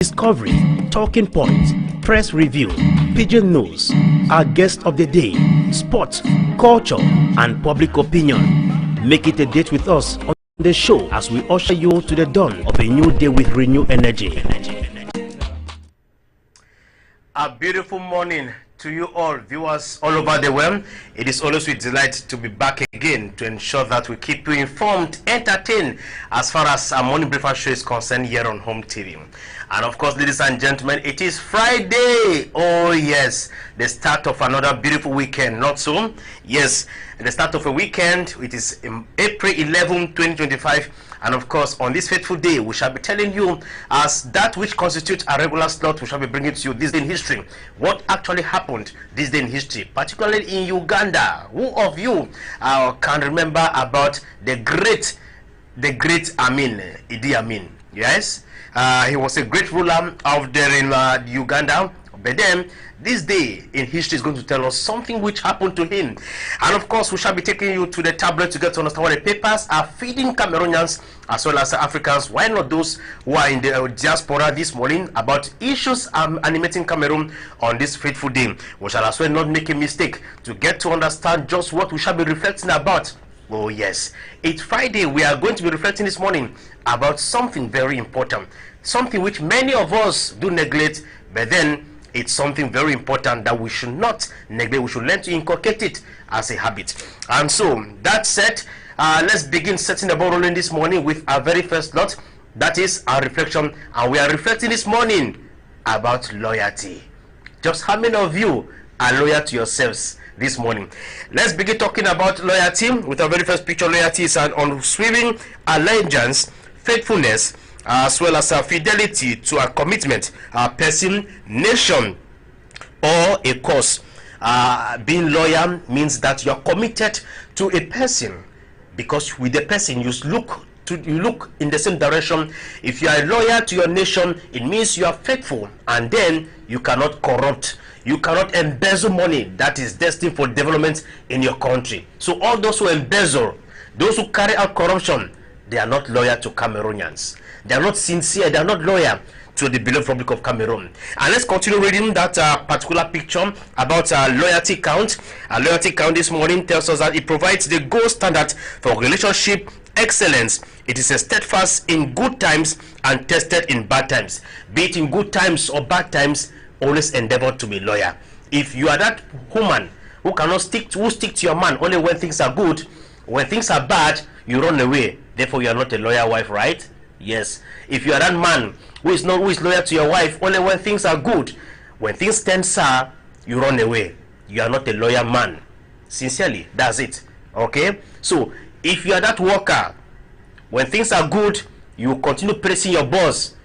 Discovery, talking points, press review, pigeon news, our guest of the day, sports, culture, and public opinion. Make it a date with us on the show as we usher you to the dawn of a new day with renewed energy. A beautiful morning to you all, viewers all over the world. It is always with delight to be back again to ensure that we keep you informed, entertained as far as our morning breakfast show is concerned here on Home TV. And of course, ladies and gentlemen, it is Friday. Oh yes, the start of another beautiful weekend, not so? Yes, the start of a weekend. It is April 11, 2025. And of course, on this fateful day, we shall be telling you as that which constitutes a regular slot, we shall be bringing to you this day in history. What actually happened this day in history, particularly in Uganda. Who of you can remember about the great Idi Amin? Yes, he was a great ruler out there in Uganda. But then, this day in history is going to tell us something which happened to him. And of course, we shall be taking you to the tablet to get to understand what the papers are feeding Cameroonians as well as Africans. Why not those who are in the diaspora this morning about issues animating Cameroon on this fateful day. We shall as well not make a mistake to get to understand just what we shall be reflecting about. Oh yes, it's Friday. We are going to be reflecting this morning about something very important. Something which many of us do neglect, but then it's something very important that we should not neglect. We should learn to inculcate it as a habit. And so, that said, let's begin setting the ball rolling this morning with our very first lot. That is our reflection. And we are reflecting this morning about loyalty. Just how many of you are loyal to yourselves this morning? Let's begin talking about loyalty with our very first picture. Loyalty is an unswerving allegiance, faithfulness, as well as fidelity to a commitment, a person, nation, or a cause. Being loyal means that you are committed to a person, because with the person you look in the same direction. If you are loyal to your nation, it means you are faithful, and then you cannot corrupt. You cannot embezzle money that is destined for development in your country. So all those who embezzle, those who carry out corruption, they are not loyal to Cameroonians. They are not sincere. They are not loyal to the beloved Republic of Cameroon. And let's continue reading that particular picture about loyalty count. Loyalty count this morning tells us that it provides the gold standard for relationship excellence. It is a steadfast in good times and tested in bad times. Be it in good times or bad times, always endeavor to be loyal. If you are that woman who cannot stick to your man only when things are good, when things are bad, you run away. Therefore, you are not a loyal wife, right? Yes. If you are that man who is loyal to your wife only when things are good, when things turn sour, you run away. You are not a loyal man. Sincerely, that's it. Okay? So, if you are that worker, when things are good, you continue praising your boss.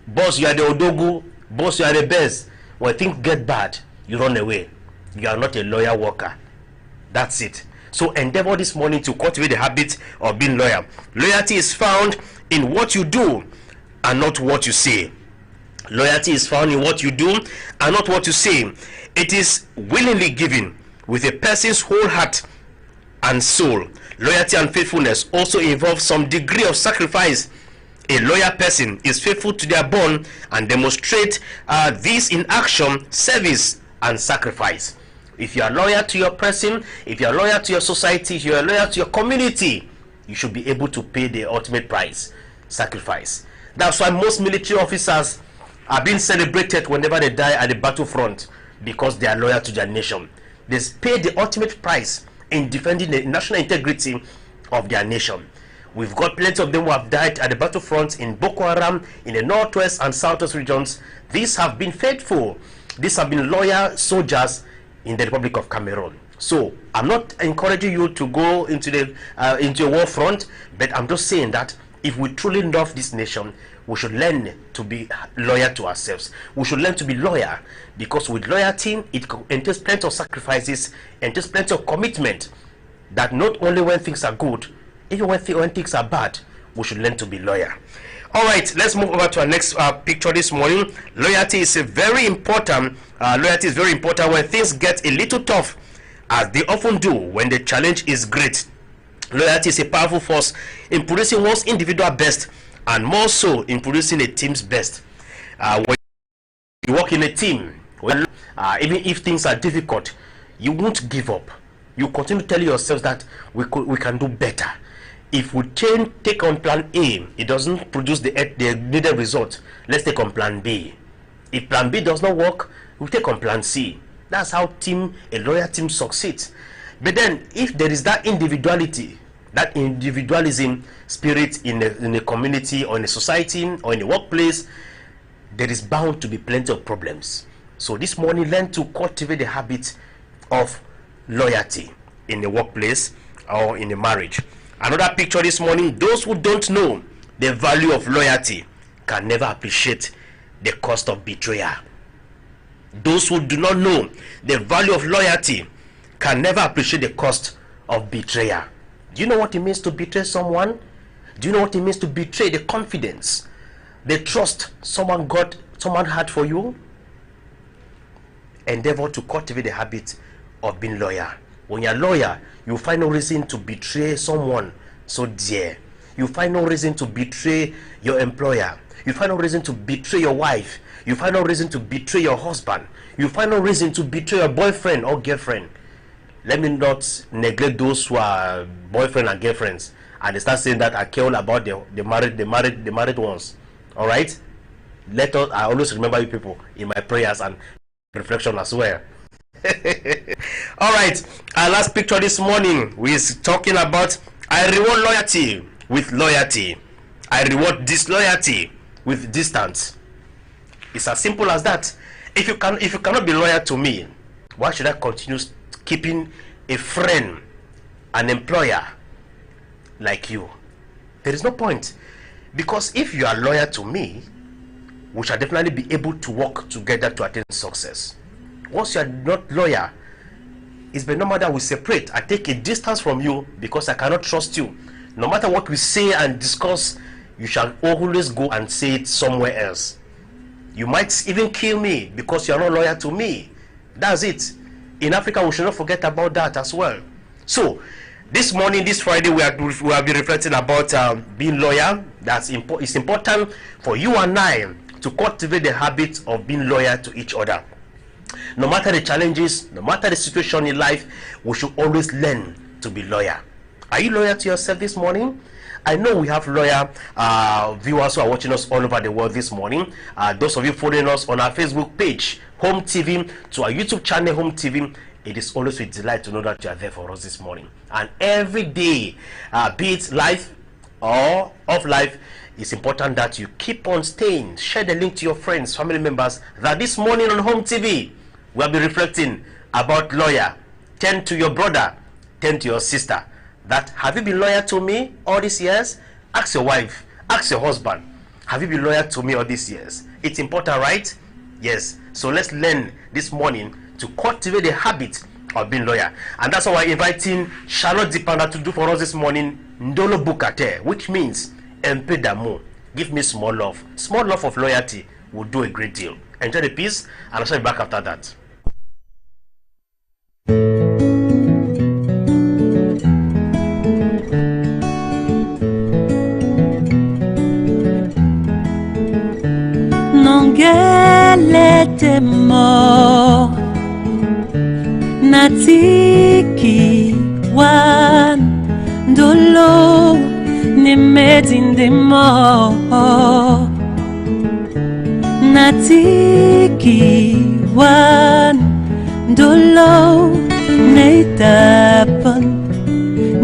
Boss, you are the odogu. Boss, you are the best. When things get bad, you run away. You are not a loyal worker. That's it. So endeavor this morning to cultivate the habit of being loyal. Loyalty is found in what you do and not what you say. Loyalty is found in what you do and not what you say. It is willingly given with a person's whole heart and soul. Loyalty and faithfulness also involve some degree of sacrifice. A loyal person is faithful to their bond and demonstrate this in action, service, and sacrifice. If you are loyal to your person, if you are loyal to your society, if you are loyal to your community, you should be able to pay the ultimate price, sacrifice. That's why most military officers are being celebrated whenever they die at the battlefront, because they are loyal to their nation. They pay the ultimate price in defending the national integrity of their nation. We've got plenty of them who have died at the battlefront in Boko Haram, in the northwest and southwest regions. These have been faithful. These have been loyal soldiers in the Republic of Cameroon. So I'm not encouraging you to go into a war front, but I'm just saying that if we truly love this nation, we should learn to be loyal to ourselves. We should learn to be loyal, because with loyalty, it entails plenty of sacrifices, entails plenty of commitment, that not only when things are good, even when things are bad, we should learn to be loyal. All right, let's move over to our next picture this morning. Loyalty is very important. Loyalty is very important when things get a little tough, as they often do when the challenge is great. Loyalty is a powerful force in producing one's individual best, and more so in producing a team's best. When you work in a team, even if things are difficult, you won't give up. You continue to tell yourselves that we can do better. If we take on plan A, it doesn't produce the needed result. Let's take on plan B. If plan B does not work, we take on plan C. That's how a loyal team succeeds. But then, if there is that individuality, that individualism spirit in a community or in a society or in a workplace, there is bound to be plenty of problems. So this morning, learn to cultivate the habit of loyalty in the workplace or in a marriage. Another picture this morning: those who don't know the value of loyalty can never appreciate the cost of betrayal. Those who do not know the value of loyalty can never appreciate the cost of betrayal. Do you know what it means to betray someone? Do you know what it means to betray the confidence, the trust someone had for you? Endeavor to cultivate the habit of being loyal. When you're loyal, you find no reason to betray someone so dear. You find no reason to betray your employer. You find no reason to betray your wife. You find no reason to betray your husband. You find no reason to betray your boyfriend or girlfriend. Let me not neglect those who are boyfriend and girlfriends and they start saying that I care all about the married ones. All right. I always remember you people in my prayers and reflection as well. All right, our last picture this morning, we're talking about I reward loyalty with loyalty. I reward disloyalty with distance. It's as simple as that. If you cannot be loyal to me, why should I continue keeping a friend, an employer like you? There is no point. Because if you are loyal to me, we shall definitely be able to work together to attain success. Once you are not loyal, it's been normal that we separate. I take a distance from you because I cannot trust you. No matter what we say and discuss, you shall always go and say it somewhere else. You might even kill me because you are not loyal to me. That's it. In Africa, we should not forget about that as well. So, this morning, this Friday, we will be reflecting about being loyal. It's important for you and I to cultivate the habit of being loyal to each other. No matter the challenges, no matter the situation in life, we should always learn to be loyal. Are you loyal to yourself this morning? I know we have loyal viewers who are watching us all over the world this morning. Those of you following us on our Facebook page, Home TV, to our YouTube channel, Home TV, it is always with delight to know that you are there for us this morning. And every day, be it live or off live, it's important that you keep on staying. Share the link to your friends, family members, that this morning on Home TV, we'll be reflecting about loyal. Tend to your brother, tend to your sister. That, have you been loyal to me all these years? Ask your wife, ask your husband, have you been loyal to me all these years? It's important, right? Yes. So let's learn this morning to cultivate the habit of being loyal. And that's why we're inviting Charlotte Dipanda to do for us this morning Ndolo Bukate, which means Empe Damo. Give me small love. Small love of loyalty will do a great deal. Enjoy the piece, and I'll show you back after that. Nongelete mo natiki wan dolo ne medinde mo natiki wan dolo ne tapan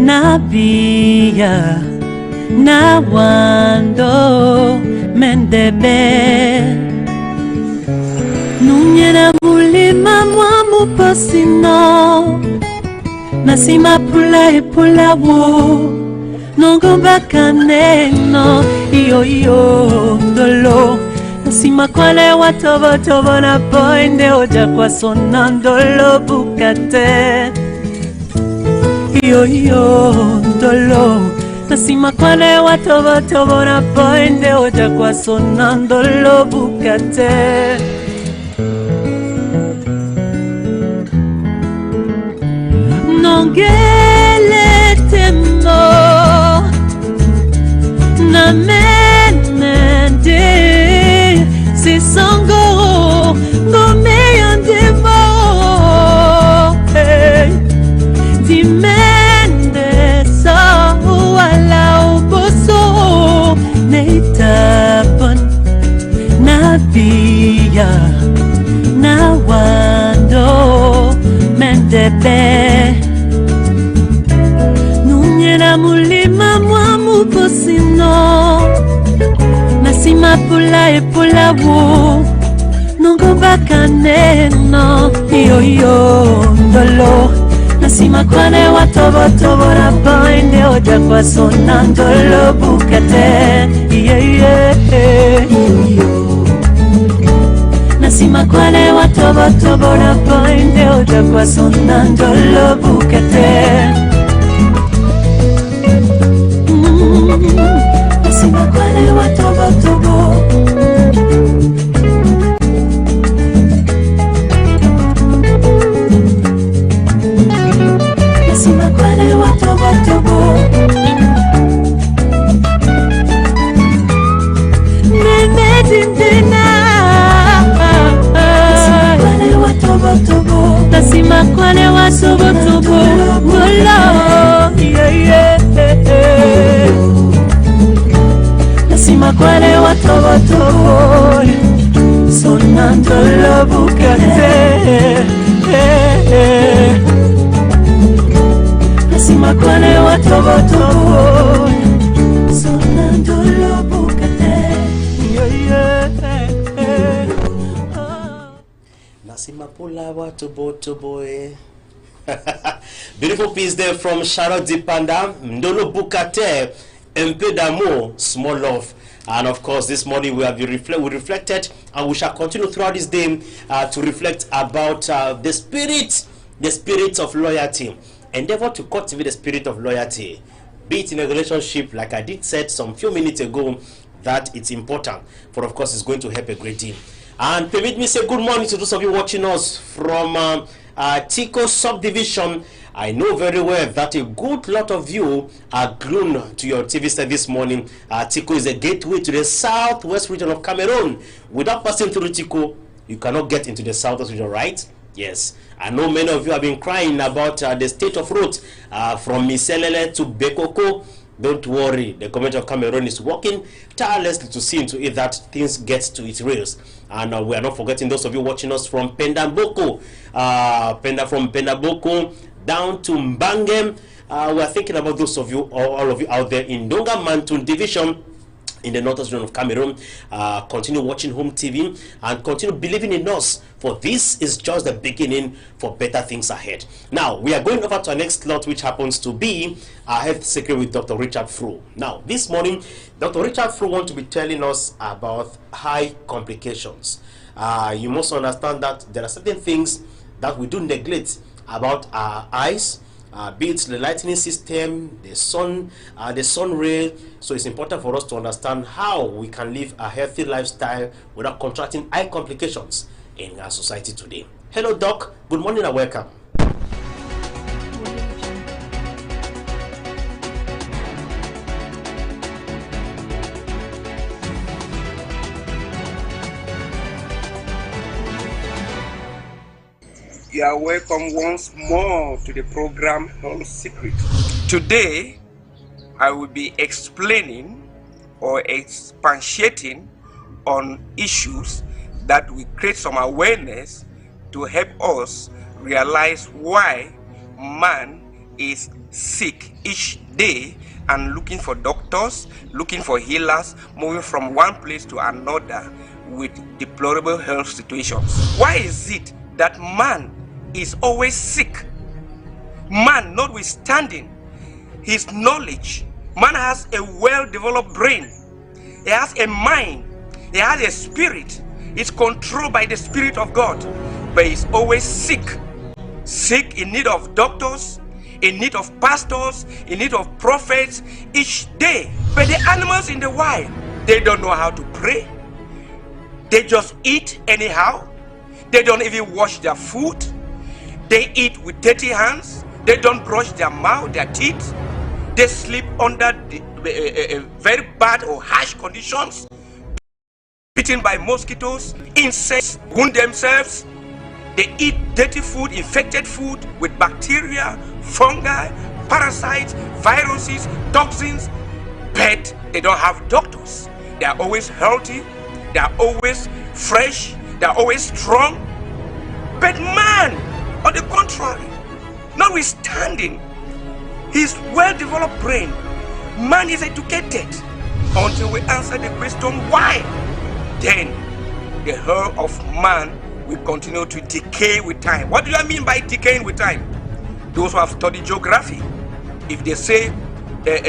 nabia na wando mendebe Nunyena mulima mwamu posino Nasima pula e pula wo Nongomba kaneno Iyo iyo dolo Nasima kwale watobo tobo na poinde Oja kwa sonandolo bukate Iyo iyo dolo Nasima kwale watobo tobo na poinde Oja kwa sonandolo bukate Nongelete mo na menende c'est Congo, ngome yandemo. Dimende sa wala uboso neitapon na biya na wando mendebe nunyera mulima mwa mubosino nasima pula epula wo nongo bakaneno yo ndolo nasima kwane watobo tobo na binde oja kwa sonandolo bukate nasima kwane watobo tobo na binde oja kwa sonandolo bukate nasima kwane watobo tobo nasima kwane wa tobo tobo nasima kwane wa tobo tobo sonandolo bukate nasima kwane wa tobo tobo sonandolo bukate Simapula watobotoboe. Beautiful piece there from Charlotte Dipanda, Ndolo Bukate, un peu d'amour, small love. And of course, this morning we reflected, and we shall continue throughout this day to reflect about the spirit of loyalty. Endeavor to cultivate the spirit of loyalty, be it in a relationship, like I did said some few minutes ago, that it's important. For of course, it's going to help a great deal. And permit me say good morning to those of you watching us from Tico subdivision. I know very well that a good lot of you are glued to your TV set this morning. Tico is a gateway to the southwest region of Cameroon. Without passing through Tico, you cannot get into the southwest region, right? Yes. I know many of you have been crying about the state of roads from Miselele to Bekoko. Don't worry, the government of Cameroon is working tirelessly to see into it that things get to its rails. And we are not forgetting those of you watching us from Pendamboko, from Pendamboko down to Mbangem. We are thinking about those of you, all of you out there in Donga Mantun division, in the northern region of Cameroon. Continue watching Home TV and continue believing in us, for this is just the beginning for better things ahead. Now, we are going over to our next slot, which happens to be our health secret with Dr. Richard Fro. Now, this morning, Dr. Richard Fro wants to be telling us about high complications. You must understand that there are certain things that we do neglect about our eyes, be it the lighting system, the sun ray. So it's important for us to understand how we can live a healthy lifestyle without contracting eye complications in our society today. Hello, Doc. Good morning and welcome. You are welcome once more to the program Home Secret. Today, I will be explaining or expatiating on issues that will create some awareness to help us realize why man is sick each day and looking for doctors, looking for healers, moving from one place to another with deplorable health situations. Why is it that man is always sick? Man, notwithstanding his knowledge, man has a well-developed brain, he has a mind, he has a spirit, he's controlled by the Spirit of God, but he's always sick. Sick, in need of doctors, in need of pastors, in need of prophets each day. But the animals in the wild, they don't know how to pray. They just eat anyhow. They don't even wash their food. They eat with dirty hands. They don't brush their mouth, their teeth. They sleep under very bad or harsh conditions. bitten by mosquitoes, insects, wound themselves. They eat dirty food, infected food with bacteria, fungi, parasites, viruses, toxins, but they don't have doctors. They are always healthy, they are always fresh, they are always strong. But man, on the contrary, notwithstanding his well-developed brain, man is educated. Until we answer the question why, then the health of man will continue to decay with time. What do I mean by decaying with time? Those who have studied geography, if they say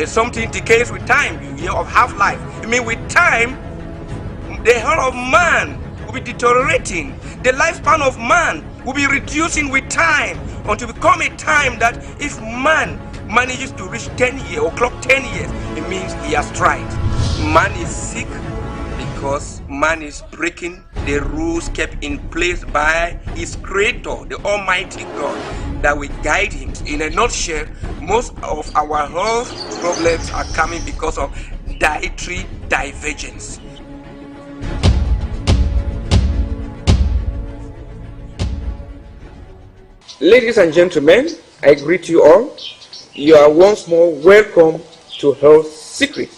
something decays with time, you hear of half-life. I mean, with time, the health of man will be deteriorating. The lifespan of man will be reducing with time until become a time that if man manages to reach 10 years or clock 10 years, it means he has tried. Man is sick because man is breaking the rules kept in place by his creator, the Almighty God, that will guide him. In a nutshell, most of our health problems are coming because of dietary divergence. Ladies and gentlemen, I greet you all. You are once more welcome to Health Secret.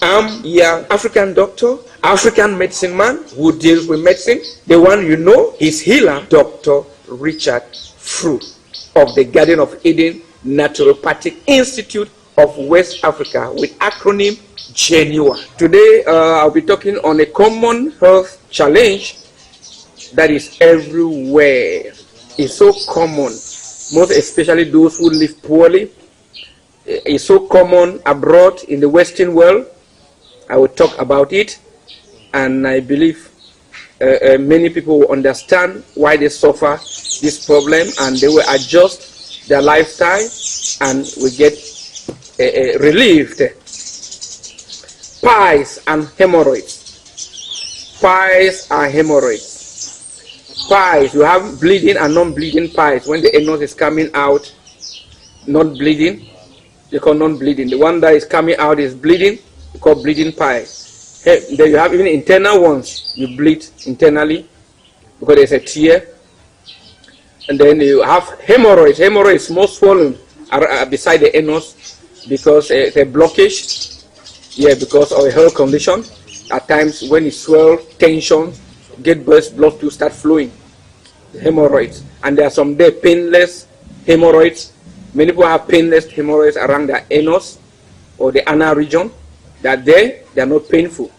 I'm your African doctor, African medicine man who deals with medicine. The one you know is healer, Dr. Richard Fruit of the Garden of Eden Naturopathic Institute of West Africa with acronym GENUA. Today I'll be talking on a common health challenge that is everywhere. It's so common, most especially those who live poorly. It's so common abroad in the Western world. I will talk about it, and I believe many people will understand why they suffer this problem, and they will adjust their lifestyle and will get relieved. Piles and hemorrhoids. Piles and hemorrhoids. Piles, you have bleeding and non-bleeding piles. When the anus is coming out, not bleeding, they call non-bleeding. The one that is coming out is bleeding, you call bleeding piles. Then you have even internal ones, you bleed internally because there's a tear. And then you have hemorrhoids. Hemorrhoids is more swollen beside the anus because it's a blockage. Yeah, because of a health condition. At times when it swells, tension, get blood to start flowing. The hemorrhoids. And there are some there painless hemorrhoids. Many people have painless hemorrhoids around the anus or the anal region. That they are not painful.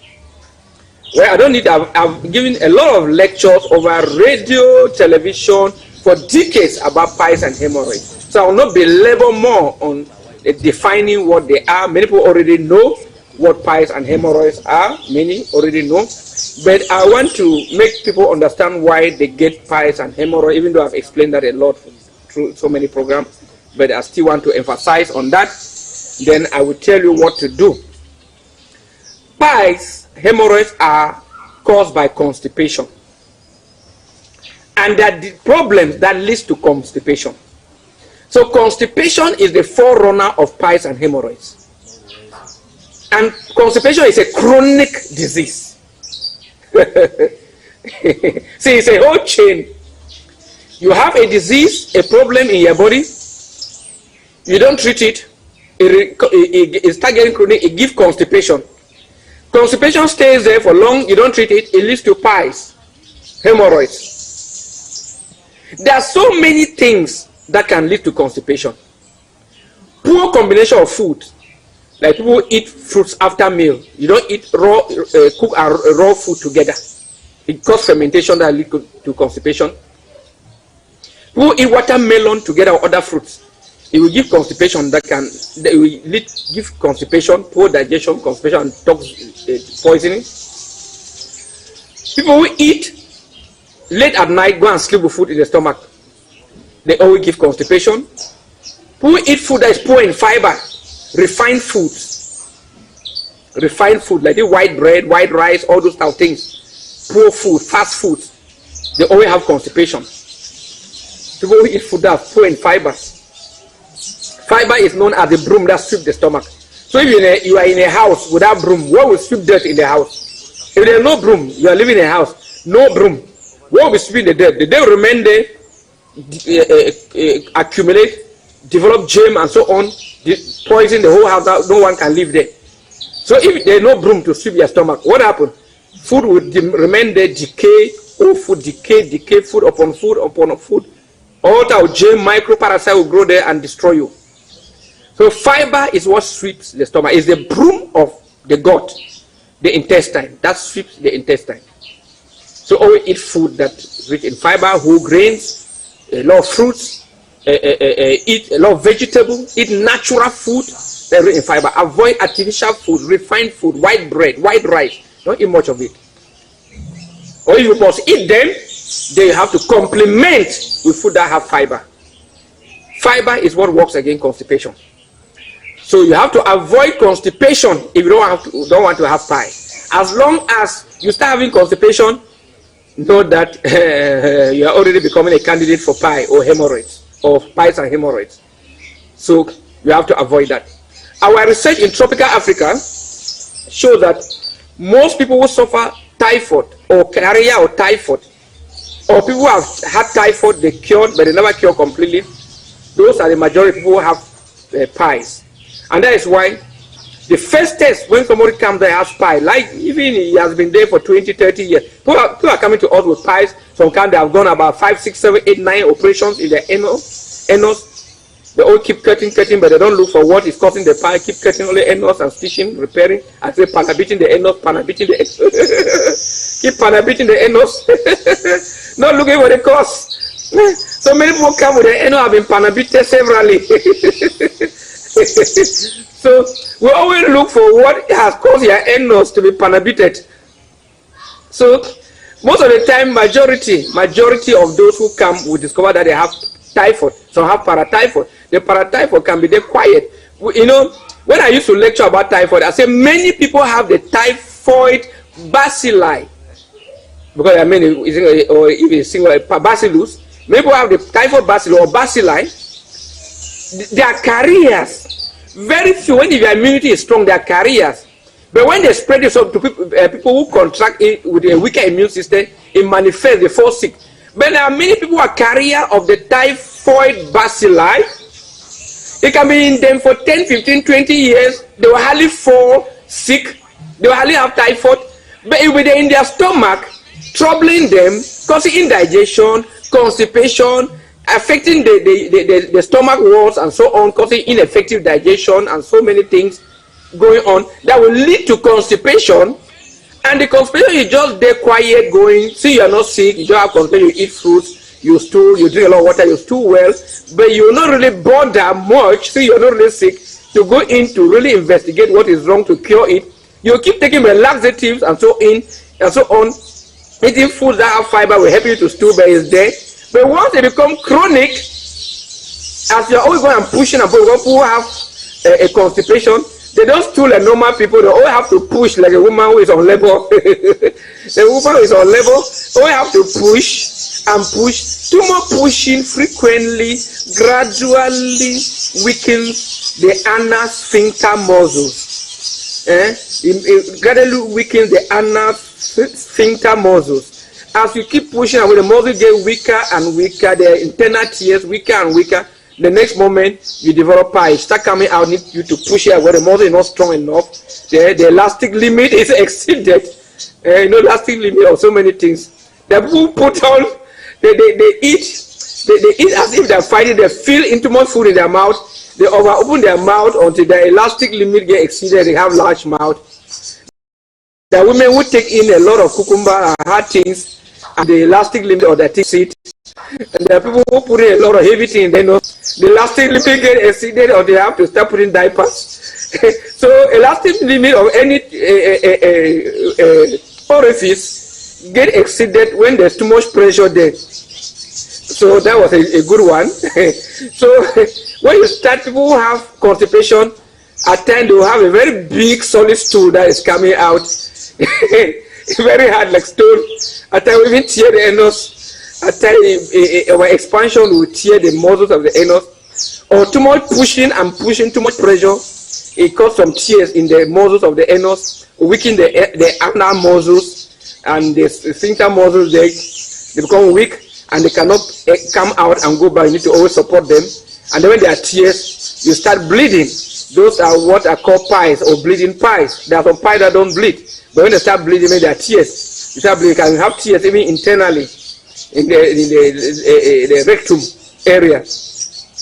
Well, I don't need, I've given a lot of lectures over radio, television for decades about piles and hemorrhoids. So I will not belabor more on defining what they are. Many people already know what piles and hemorrhoids are. Many already know. But I want to make people understand why they get piles and hemorrhoids, even though I've explained that a lot through so many programs. But I still want to emphasize on that. Then I will tell you what to do. Piles, hemorrhoids are caused by constipation. And that the problems that leads to constipation. So constipation is the forerunner of piles and hemorrhoids. And constipation is a chronic disease. See, it's a whole chain. You have a disease, a problem in your body. You don't treat it. It starts getting chronic. It gives constipation. Constipation stays there for long. You don't treat it. It leads to piles, hemorrhoids. There are so many things that can lead to constipation. Poor combination of food. Like people eat fruits after meal. You don't eat raw, cook raw food together. It causes fermentation that leads to constipation. People eat watermelon together with other fruits. It will give constipation give constipation, poor digestion, constipation, and poisoning. People who eat late at night, go and sleep with food in the stomach. They always give constipation. People who eat food that is poor in fiber, refined foods, like the white bread, white rice, all those type of things. Poor food, fast foods, they always have constipation. People who eat food that is poor in fibers. Fiber is known as the broom that sweeps the stomach. So if you are in a house without broom, what will sweep dirt in the house? If there's no broom, you are living in a house, no broom. What will be sweeping the dead? The dead will remain there, accumulate, develop germ and so on, poison the whole house. No one can live there. So if there's no broom to sweep your stomach, what happens? Food will remain there, decay, all food decay, food upon food. All that germ, microparasite will grow there and destroy you. So fiber is what sweeps the stomach. It's the broom of the gut, the intestine. That sweeps the intestine. So always eat food that's rich in fiber, whole grains, a lot of fruits, eat a lot of vegetables, eat natural food that's rich in fiber. Avoid artificial food, refined food, white bread, white rice. Don't eat much of it. Or if you must eat them, they have to complement with food that have fiber. Fiber is what works against constipation. So you have to avoid constipation if you don't want to have pie. As long as you start having constipation, know that you are already becoming a candidate for pie or hemorrhoids, or pies and hemorrhoids. So you have to avoid that. Our research in tropical Africa shows that most people who suffer typhoid or carrier or typhoid, or people who have had typhoid, they cured but they never cure completely, those are the majority of people who have pies. And that is why the first test when somebody comes there has pie, like even he has been there for 20, 30 years, people are coming to us with pies. Some kind they have gone about 5, 6, 7, 8, 9 operations in their anus. They all keep cutting, but they don't look for what is causing the pie. Keep cutting only anus and stitching, repairing. I say panabiting the anus, panabiting the anus. Keep panabiting the anus. Not looking for the cause. So many people come with the anus have been panabited severally. So we always look for what has caused your anus to be panabited. So most of the time, majority of those who come will discover that they have typhoid. Some have paratyphoid. The paratyphoid can be there quiet. You know, when I used to lecture about typhoid, I say many people have the typhoid bacilli. Because I mean, or if it's single bacillus, many people have the typhoid bacilli or bacilli. Their carriers, very few. When your immunity is strong, their carriers. But when they spread this up to people who contract it with a weaker immune system, it manifests, they fall sick. But there are many people who are carrier of the typhoid bacilli. It can be in them for 10, 15, 20 years. They will hardly fall sick. They will hardly have typhoid. But it will be in their stomach, troubling them, causing indigestion, constipation, affecting the stomach walls and so on, causing ineffective digestion and so many things going on that will lead to constipation. And the constipation is just there quiet going. See, you are not sick, you don't have constipation, you eat fruits, you stool, you drink a lot of water, you stool well, but you're not really bother much. See, you're not really sick to go in to really investigate what is wrong to cure it. You keep taking laxatives and so on. Eating foods that have fiber will help you to stool, but it's there. But once they become chronic, as you're always going and pushing and people who have a constipation, they don't stool like normal people. They all have to push like a woman who is on labor. The woman who is on labor always have to push and push. Too much pushing frequently gradually weakens the anal sphincter muscles. It gradually weakens the anal sphincter muscles. As you keep pushing and when the muscles get weaker and weaker, the internal tears weaker and weaker, the next moment you develop pie, start coming out, need you to push it where the muscle is not strong enough. The elastic limit is exceeded. Elastic limit of so many things. The people put on, they eat as if they're fighting. They feel into much food in their mouth. They open their mouth until the elastic limit get exceeded. They have large mouth. The women who take in a lot of cucumber and hard things, and the elastic limit or the thick seed. And there are people who put in a lot of heavy things, they know the elastic limit get exceeded or they have to start putting diapers. So elastic limit of any orifice get exceeded when there's too much pressure there. So that was a good one. So when you start, people who have constipation, at times they will have a very big solid stool that is coming out. Very hard like stone. At times we even tear the anus. At times our expansion will tear the muscles of the anus. Or too much pushing and pushing, too much pressure. It causes some tears in the muscles of the anus, weaken the anal muscles, and the sphincter muscles, they become weak, and they cannot come out and go back. You need to always support them. And then when there are tears, you start bleeding. Those are what are called pies or bleeding pies. There are some pies that don't bleed, but when they start bleeding, when there are tears, you start bleeding. You can have tears even internally in the rectum area,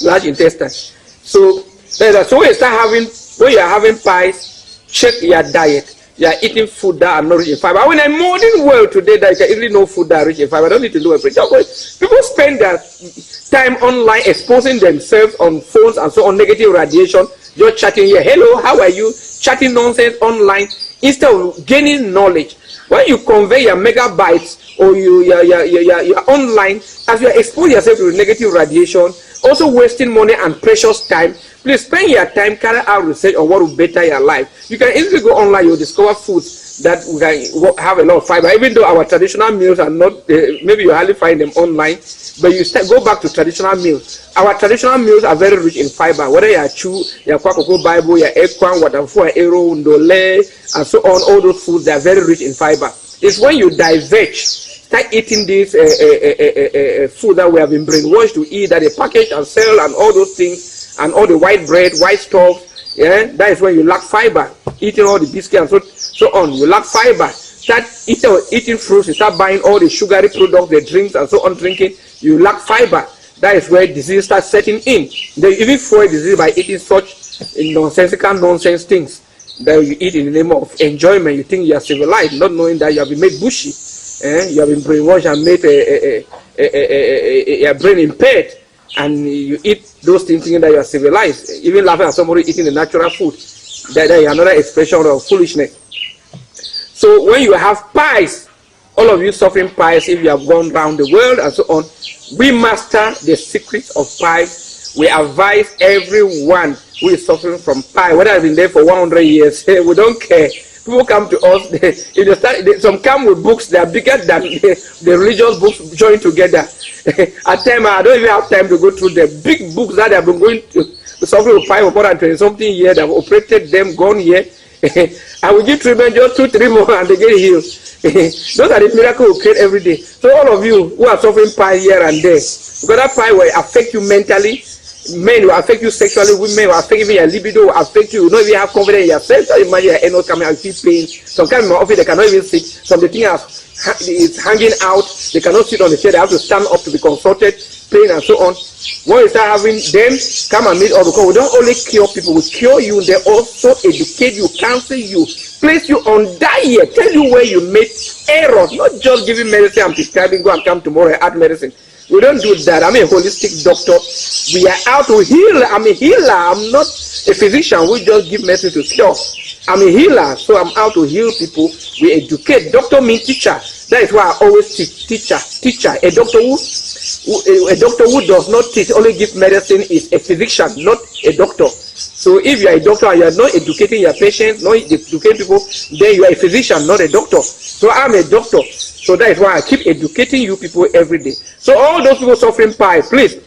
large intestine. So when you start having, when you are having pies, check your diet. You are eating food that are not rich in fiber. In a modern world today, that you can easily know food that are rich in fiber. I don't need to do it. People spend their time online exposing themselves on phones and so on, negative radiation, just chatting here. Hello, how are you? Chatting nonsense online instead of gaining knowledge. When you convey your megabytes or you're online, as you expose yourself to negative radiation, also wasting money and precious time, please spend your time, carry out research on what will better your life. You can easily go online, you'll discover foods that have a lot of fiber, even though our traditional meals are not, maybe you hardly find them online, but you go back to traditional meals. Our traditional meals are very rich in fiber, whether you're chew, your kwakoko Bible, your eggplant, whatever, arrow, ndole, and so on, all those foods, they are very rich in fiber. It's when you diverge, start eating this food that we have been brainwashed to eat, that they package and sell and all those things, and all the white bread, white stuff, yeah, that is when you lack fiber. Eating all the biscuits and so on, you lack fiber. Start eating fruits, you start buying all the sugary products, the drinks and so on, drinking, you lack fiber. That is where disease starts setting in. They even fuel disease by eating such nonsensical nonsense things that you eat in the name of enjoyment. You think you are civilized, not knowing that you have been made bushy. You have been brainwashed and made your brain impaired, and you eat those things thinking that you are civilized, even laughing at somebody eating the natural food. That is another expression of foolishness. So when you have pies, all of you suffering pies, if you have gone around the world and so on, we master the secrets of pies. We advise everyone who is suffering from pie, whether I've been there for 100 years, we don't care. People come to us, some come with books that are bigger than the religious books joined together. At times, I don't even have time to go through the big books that have been going to suffering with pie for more than 20-something years, that have operated them, gone here. I will give treatment just 2-3 more and they get healed. Those are the miracles we create every day. So all of you who are suffering pie here and there, because that pie will affect you mentally, men will affect you sexually, women will affect even your libido, will affect you. You don't even have confidence in yourself. So imagine your anus coming out, you feel pain. Sometimes in my office they cannot even sit. Some of the things is hanging out. They cannot sit on the chair. They have to stand up to be consulted, pain and so on. When you start having them come and meet us, because we don't only cure people, we cure you. They also educate you, counsel you, place you on diet, tell you where you made errors, not just giving medicine and prescribing, go and come tomorrow and add medicine. We don't do that. I'm a holistic doctor. We are out to heal. I'm a healer. I'm not a physician. We just give medicine to cure. I'm a healer, so I'm out to heal people. We educate. Doctor means teacher. That is why I always teach. Teacher. A doctor who does not teach, only give medicine, is a physician, not a doctor. So if you are a doctor and you are not educating your patients, not educating people, then you are a physician, not a doctor. So I'm a doctor. So that is why I keep educating you people every day. So all those people suffering pie, please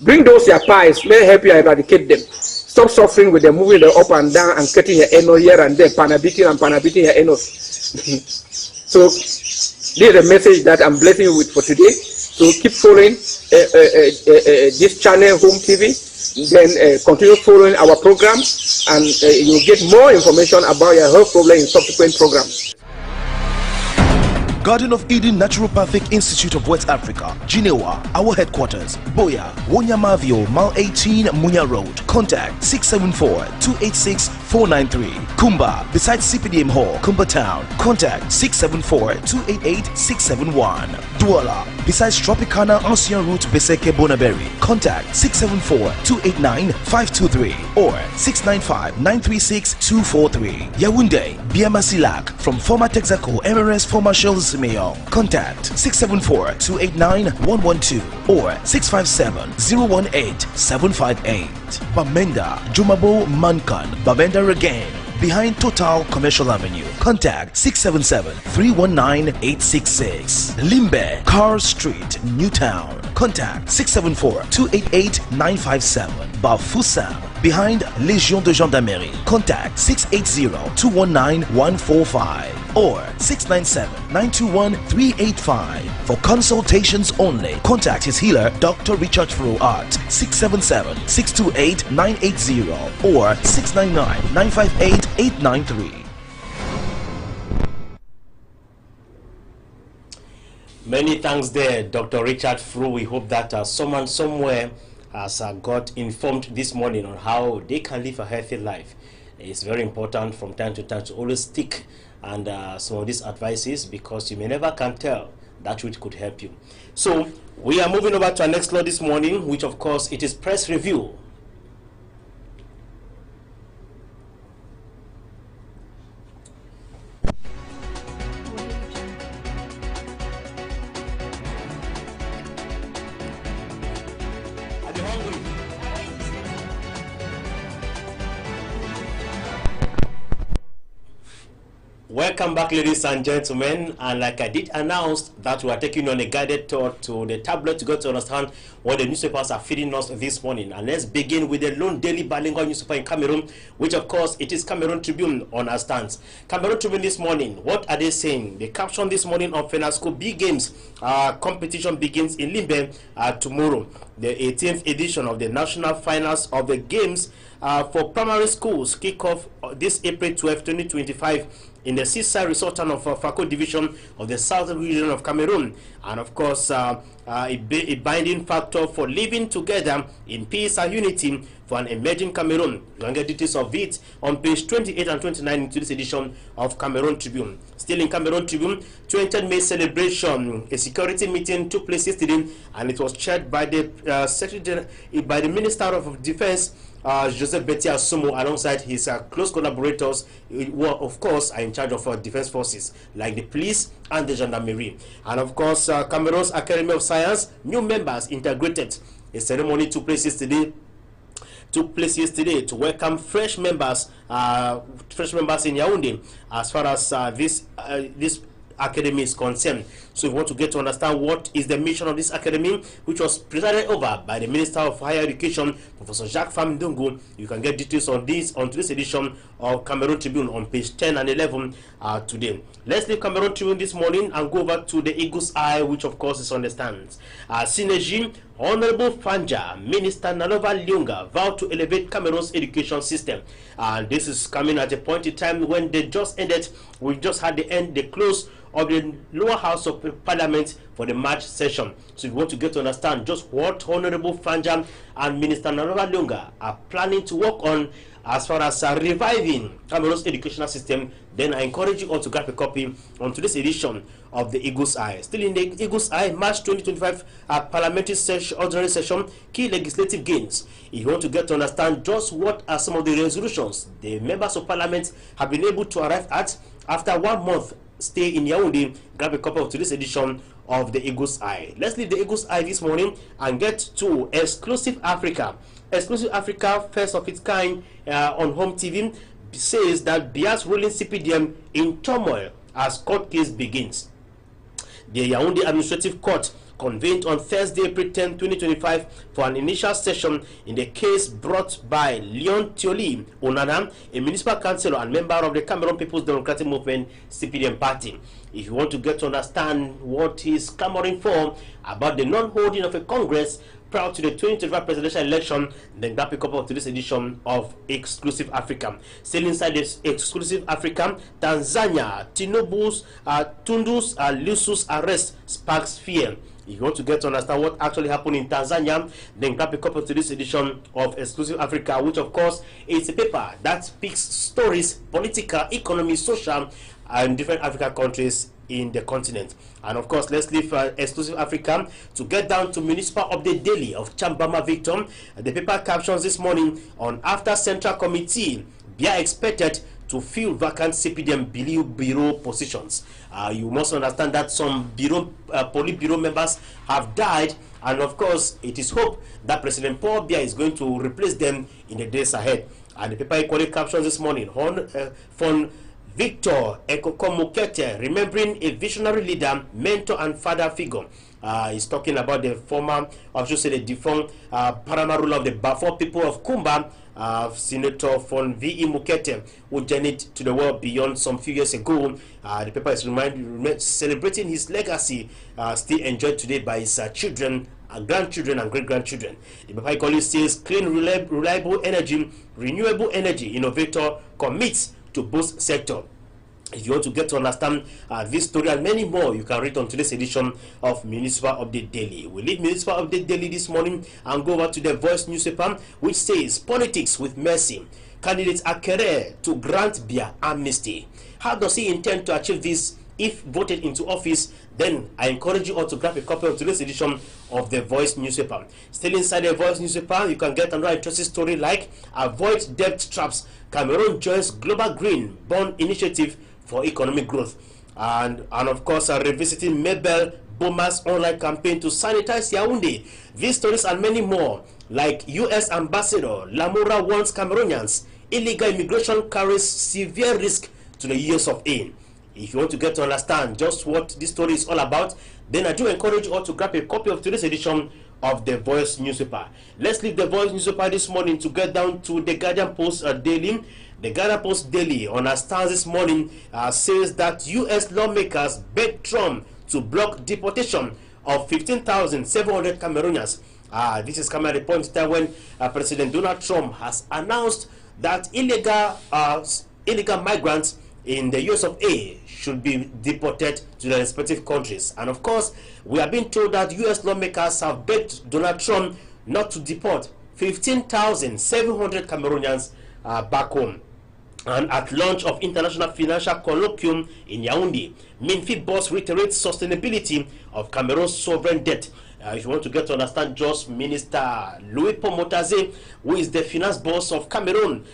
bring those your pies. Let me help you eradicate them. Stop suffering with them, moving them up and down and cutting your anus here and there, panabiting your anus. So this is a message that I'm blessing you with for today. So keep following this channel, Home TV. Then continue following our program, and you'll get more information about your health problem in subsequent programs. Garden of Eden Naturopathic Institute of West Africa, Ginewa, our headquarters, Boya, Wonyamavio, Mile 18, Munya Road. Contact 674-286-493. Kumba, beside CPDM Hall, Kumba Town. Contact 674-288-671. Douala, besides Tropicana Ancien Route Beseke Bonaberi. Contact 674-289-523 or 695-936-243. Yaoundé, Biamasilak, from former Texaco MRS former Shells Mayor. Contact 674-289-112 or 657-018-758. Bamenda, Jumabo Mankan, Bamenda again, behind Total Commercial Avenue. Contact 677-319-866. Limbe, Carr Street, Newtown. Contact 674-288-957. Bafoussam, behind Légion de Gendarmerie. Contact 680-219-145 or 697-921-385. For consultations only, contact his healer, Dr. Richard Fro at 677-628-980 or 699-958-893. Many thanks there, Dr. Richard Fru. We hope that someone somewhere has got informed this morning on how they can live a healthy life. It's very important from time to time to always stick and some of these advices, because you may never can tell that which could help you. So we are moving over to our next law this morning, which of course it is press review. Welcome back, ladies and gentlemen, and like I did announce that we are taking on a guided tour to the tablet to go to understand what the newspapers are feeding us this morning. And let's begin with the lone daily bilingual newspaper in Cameroon, which of course it is Cameroon Tribune on our stands. Cameroon Tribune this morning, what are they saying? The caption this morning of FENASCO B Games competition begins in Limbe tomorrow. The 18th edition of the national finals of the games for primary schools kick off this April 12, 2025 in the seaside resort town of Fako division of the southern region of Cameroon. And of course, a binding factor for living together in peace and unity for an emerging Cameroon. You can get details of it on page 28 and 29 into this edition of Cameroon Tribune. Still in Cameroon Tribune, 20th May celebration, a security meeting took place yesterday, and it was chaired by the by the Minister of Defense, Joseph Betia Sumo, alongside his close collaborators, who of course are in charge of defense forces like the police and the gendarmerie. And of course, Cameroon's Academy of Science, new members integrated. A ceremony took place yesterday to welcome fresh members in Yaoundé, as far as this academy is concerned. So we want to get to understand what is the mission of this academy, which was presided over by the Minister of Higher Education, Professor Jacques Famdungu. You can get details on this on today's edition of Cameroon Tribune on page 10 and 11 today. Let's leave Cameroon Tribune this morning and go over to the Eagle's Eye, which of course is on the stands. Synergy, Honorable Fanja, Minister Nalova Lyunga vowed to elevate Cameroon's education system. And this is coming at a point in time when they just ended. We just had the close of the lower house of Parliament for the March session. So if you want to get to understand just what Honorable Fanja and Minister Nalova Lyunga are planning to work on as far as reviving Cameroon's educational system, then I encourage you all to grab a copy on today's edition of the Eagle's Eye. Still in the Eagle's Eye, March 2025 parliamentary session, ordinary session, key legislative gains. If you want to get to understand just what are some of the resolutions the members of Parliament have been able to arrive at after 1 month stay in Yaoundé, grab a copy of today's edition of the Eagle's Eye. Let's leave the Eagle's Eye this morning and get to Exclusive Africa. Exclusive Africa, first of its kind on home TV, says that Bia's ruling CPDM in turmoil as court case begins. The Yaoundé Administrative Court convened on Thursday, April 10, 2025 for an initial session in the case brought by Leon Thioli Onana, a municipal councillor and member of the Cameroon People's Democratic Movement CPDM party. If you want to get to understand what he's clamoring for about the non-holding of a Congress prior to the 2025 presidential election, then grab a copy of today's edition of Exclusive Africa. Still inside this Exclusive Africa, Tanzania, Tinubu's Tundu's Lissu's arrest sparks fear. If you want to get to understand what actually happened in Tanzania, then grab a copy of today's edition of Exclusive Africa, which of course is a paper that speaks stories, political, economy, social, and different African countries in the continent. And of course, let's leave Exclusive Africa to get down to Municipal Update Daily of Chambama Victor. The paper captions this morning on after Central Committee, Bia expected to fill vacant CPDM bureau positions. You must understand that some Politburo members have died, and of course, it is hoped that President Paul Bia is going to replace them in the days ahead. And the paper equally captions this morning from Victor Ekokomukete, remembering a visionary leader, mentor, and father figure. He's talking about the former, I should say the defunct paramount ruler of the Bafo people of Kumba, Senator von V.E. Mukete, who journeyed to the world beyond some few years ago. The paper is celebrating his legacy, still enjoyed today by his children, grandchildren, and great-grandchildren. The paper equally says clean, reliable energy, renewable energy innovator commits to boost sector. If you want to get to understand this story and many more, you can read on today's edition of Municipal Update Daily. We leave Municipal Update Daily this morning and go over to the Voice newspaper, which says politics with mercy. Candidates Akere to grant Bia amnesty. How does he intend to achieve this if voted into office? Then I encourage you all to grab a copy of today's edition of the Voice newspaper. Still inside the Voice newspaper, you can get another interesting story like avoid debt traps. Cameroon joins Global Green Bond Initiative for economic growth, and of course revisiting Mabel Boma's online campaign to sanitize Yaoundé. These stories and many more, like U.S. Ambassador Lamoura warns Cameroonians illegal immigration carries severe risk to the years of A. If you want to get to understand just what this story is all about, then I do encourage you all to grab a copy of today's edition of the Voice newspaper. Let's leave the Voice newspaper this morning to get down to the Guardian Post Daily. The Ghana Post Daily on our stance this morning says that U.S. lawmakers beg Trump to block deportation of 15,700 Cameroonians. This is coming at a point in time when President Donald Trump has announced that illegal migrants in the US of A should be deported to their respective countries. And of course, we have been told that U.S. lawmakers have begged Donald Trump not to deport 15,700 Cameroonians back home. And at launch of International Financial Colloquium in Yaoundé, Minfi boss reiterates sustainability of Cameroon's sovereign debt. If you want to get to understand just Minister Louis Pomotaze, who is the finance boss of Cameroon,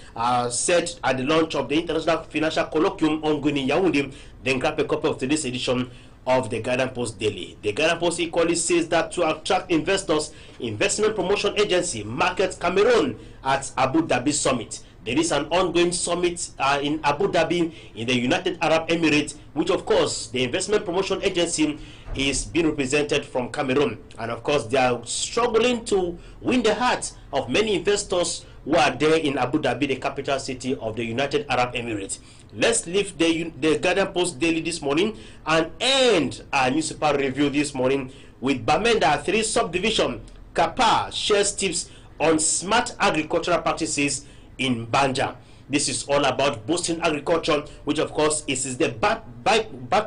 said at the launch of the International Financial Colloquium ongoing in Yaoundé, then grab a copy of today's edition of the Guardian Post Daily. The Guardian Post equally says that to attract investors, Investment Promotion Agency markets Cameroon at Abu Dhabi Summit. There is an ongoing summit in Abu Dhabi in the United Arab Emirates, which of course the Investment Promotion Agency is being represented from Cameroon. And of course they are struggling to win the hearts of many investors who are there in Abu Dhabi, the capital city of the United Arab Emirates. Let's leave the Guardian Post Daily this morning and end our newspaper review this morning with Bamenda 3 subdivision. Kapa shares tips on smart agricultural practices in Banja. This is all about boosting agriculture, which of course is the back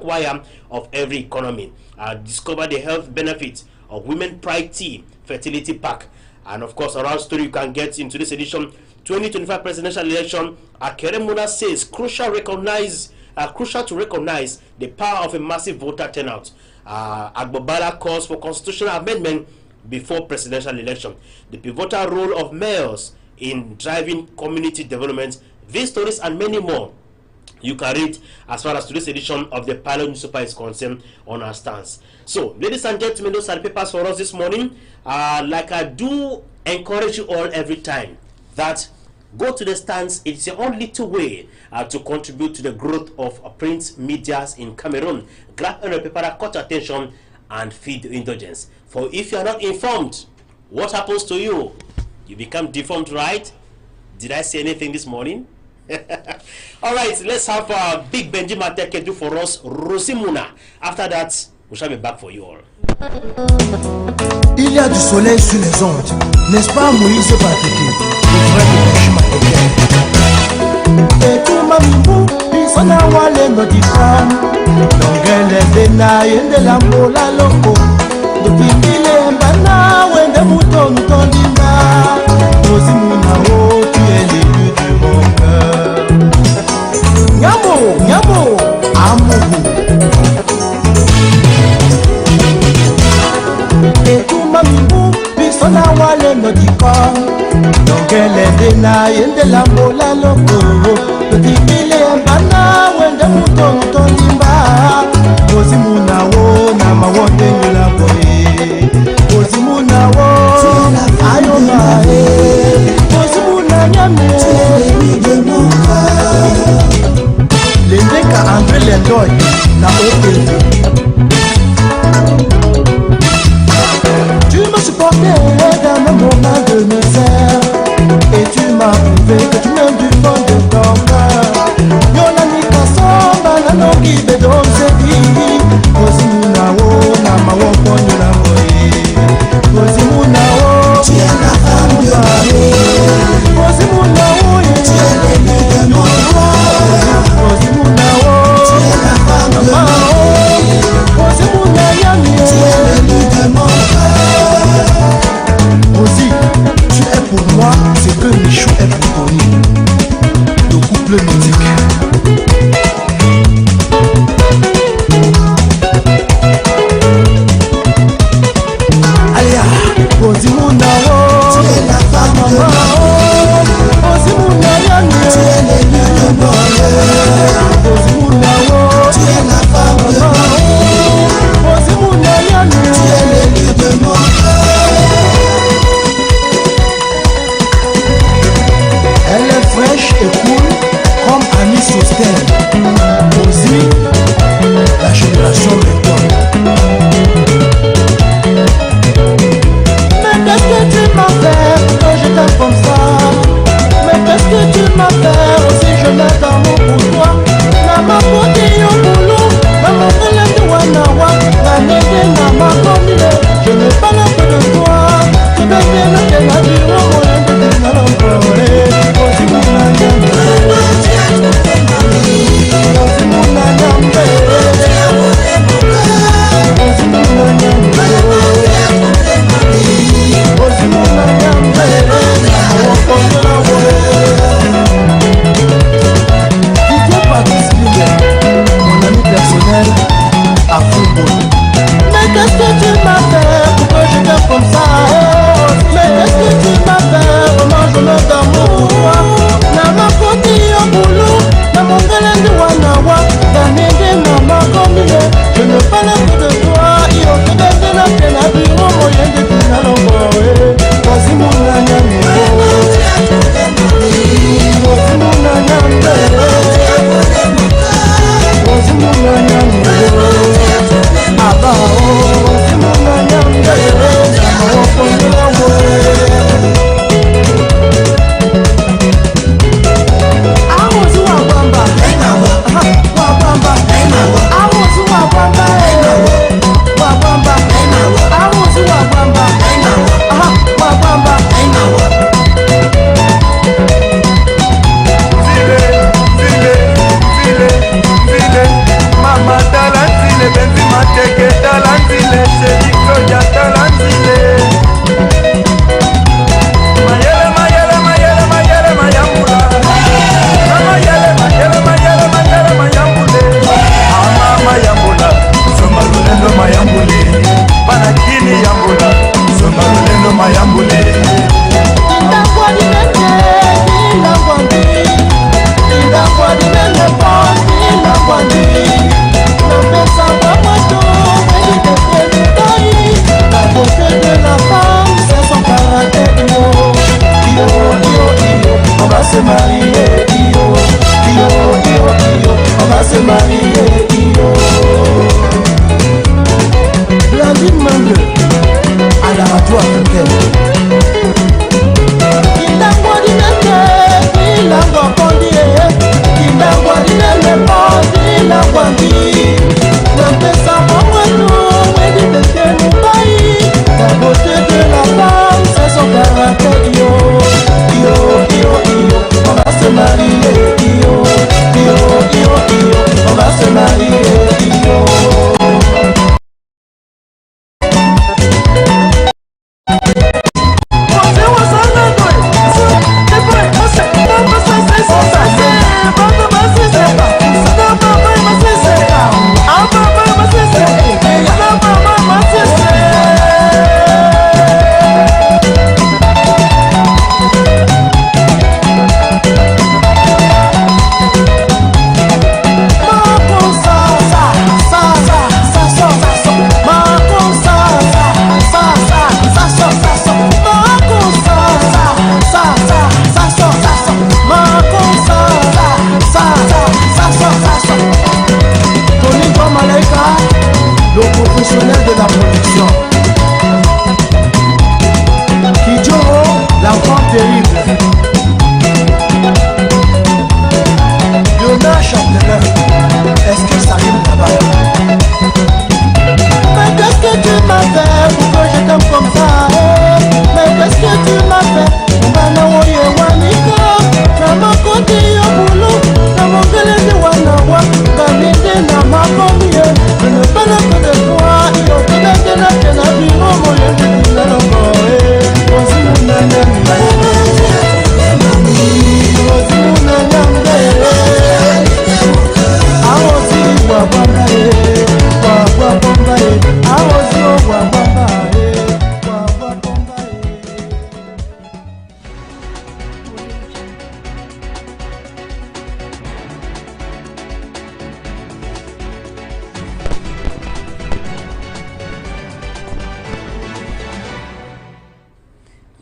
wire of every economy. Discover the health benefits of Women Pride Tea Fertility Pack. And of course, around story you can get into this edition. 2025 presidential election, Akere Muna says crucial to recognize the power of a massive voter turnout. Agbobala calls for constitutional amendment before presidential election. The pivotal role of mayors in driving community development. These stories and many more you can read as far as today's edition of the Pilot newspaper is concerned on our stance. So, ladies and gentlemen, those are the papers for us this morning. Like I do encourage you all every time, that go to the stands. It's your only little way to contribute to the growth of print medias in Cameroon. Grab a paper that caught attention and feed the indulgence. For if you are not informed, what happens to you? You become deformed, right? Did I say anything this morning? All right, let's have Big Benji Mateke do for us Rosimuna. After that, we shall be back for you all. Il y a du soleil sur les ondes, n'est-ce pas Moïse Bateke, le vrai Benji Mateke. Et tout mamimou, bisona wale no difam. Longele bena yende la mola loko. Dopindile mbana wende mouton tondima. Rosimuna oh, tu es l'élu de mon cœur. Nyamo, nyamo, amour. Et tout mamimou, bisona wale no difam. Longele bena yende la mola loko. Dopindile mbana wende mouton tondima. Rosimuna oh, na mawonde nyola boye. Rosimuna oh, ayoma eh. Rosimuna nyame, Lendeka André Lendoy, na OPD. supporté dans mes moments de misère. Et tu m'as prouvé que tu m'aimes du fond de ton cœur. Yolani kasomba na nongi bedom sedi. Kozimuna wo na mawoko nyolangoye. Kozimuna wo tu es la femme de ma vie. Kozimuna wo tu es l'ennemi de mon cœur. Kozimuna wo tu es la femme de ma vie. Kozimuna yami tu es l'ennemi de mon cœur. Rosie, tu es pour moi ce que Michou est pour Tony. Le couple mythique. Aya, Ozimuna wo, tu es la femme de ma vie. Ozimuna yani, tu es l'ennemi de mon cœur. Ozimuna wo, tu es la femme de ma vie. Ozimuna yani, tu es l'ennemi de mon cœur. Elle est fraîche et cool comme Annie Sosten. Aussi, la génération m'étonne. Mais qu'est-ce que tu m'as fait quand je t'aime comme ça? Mais qu'est-ce que tu m'as fait aussi?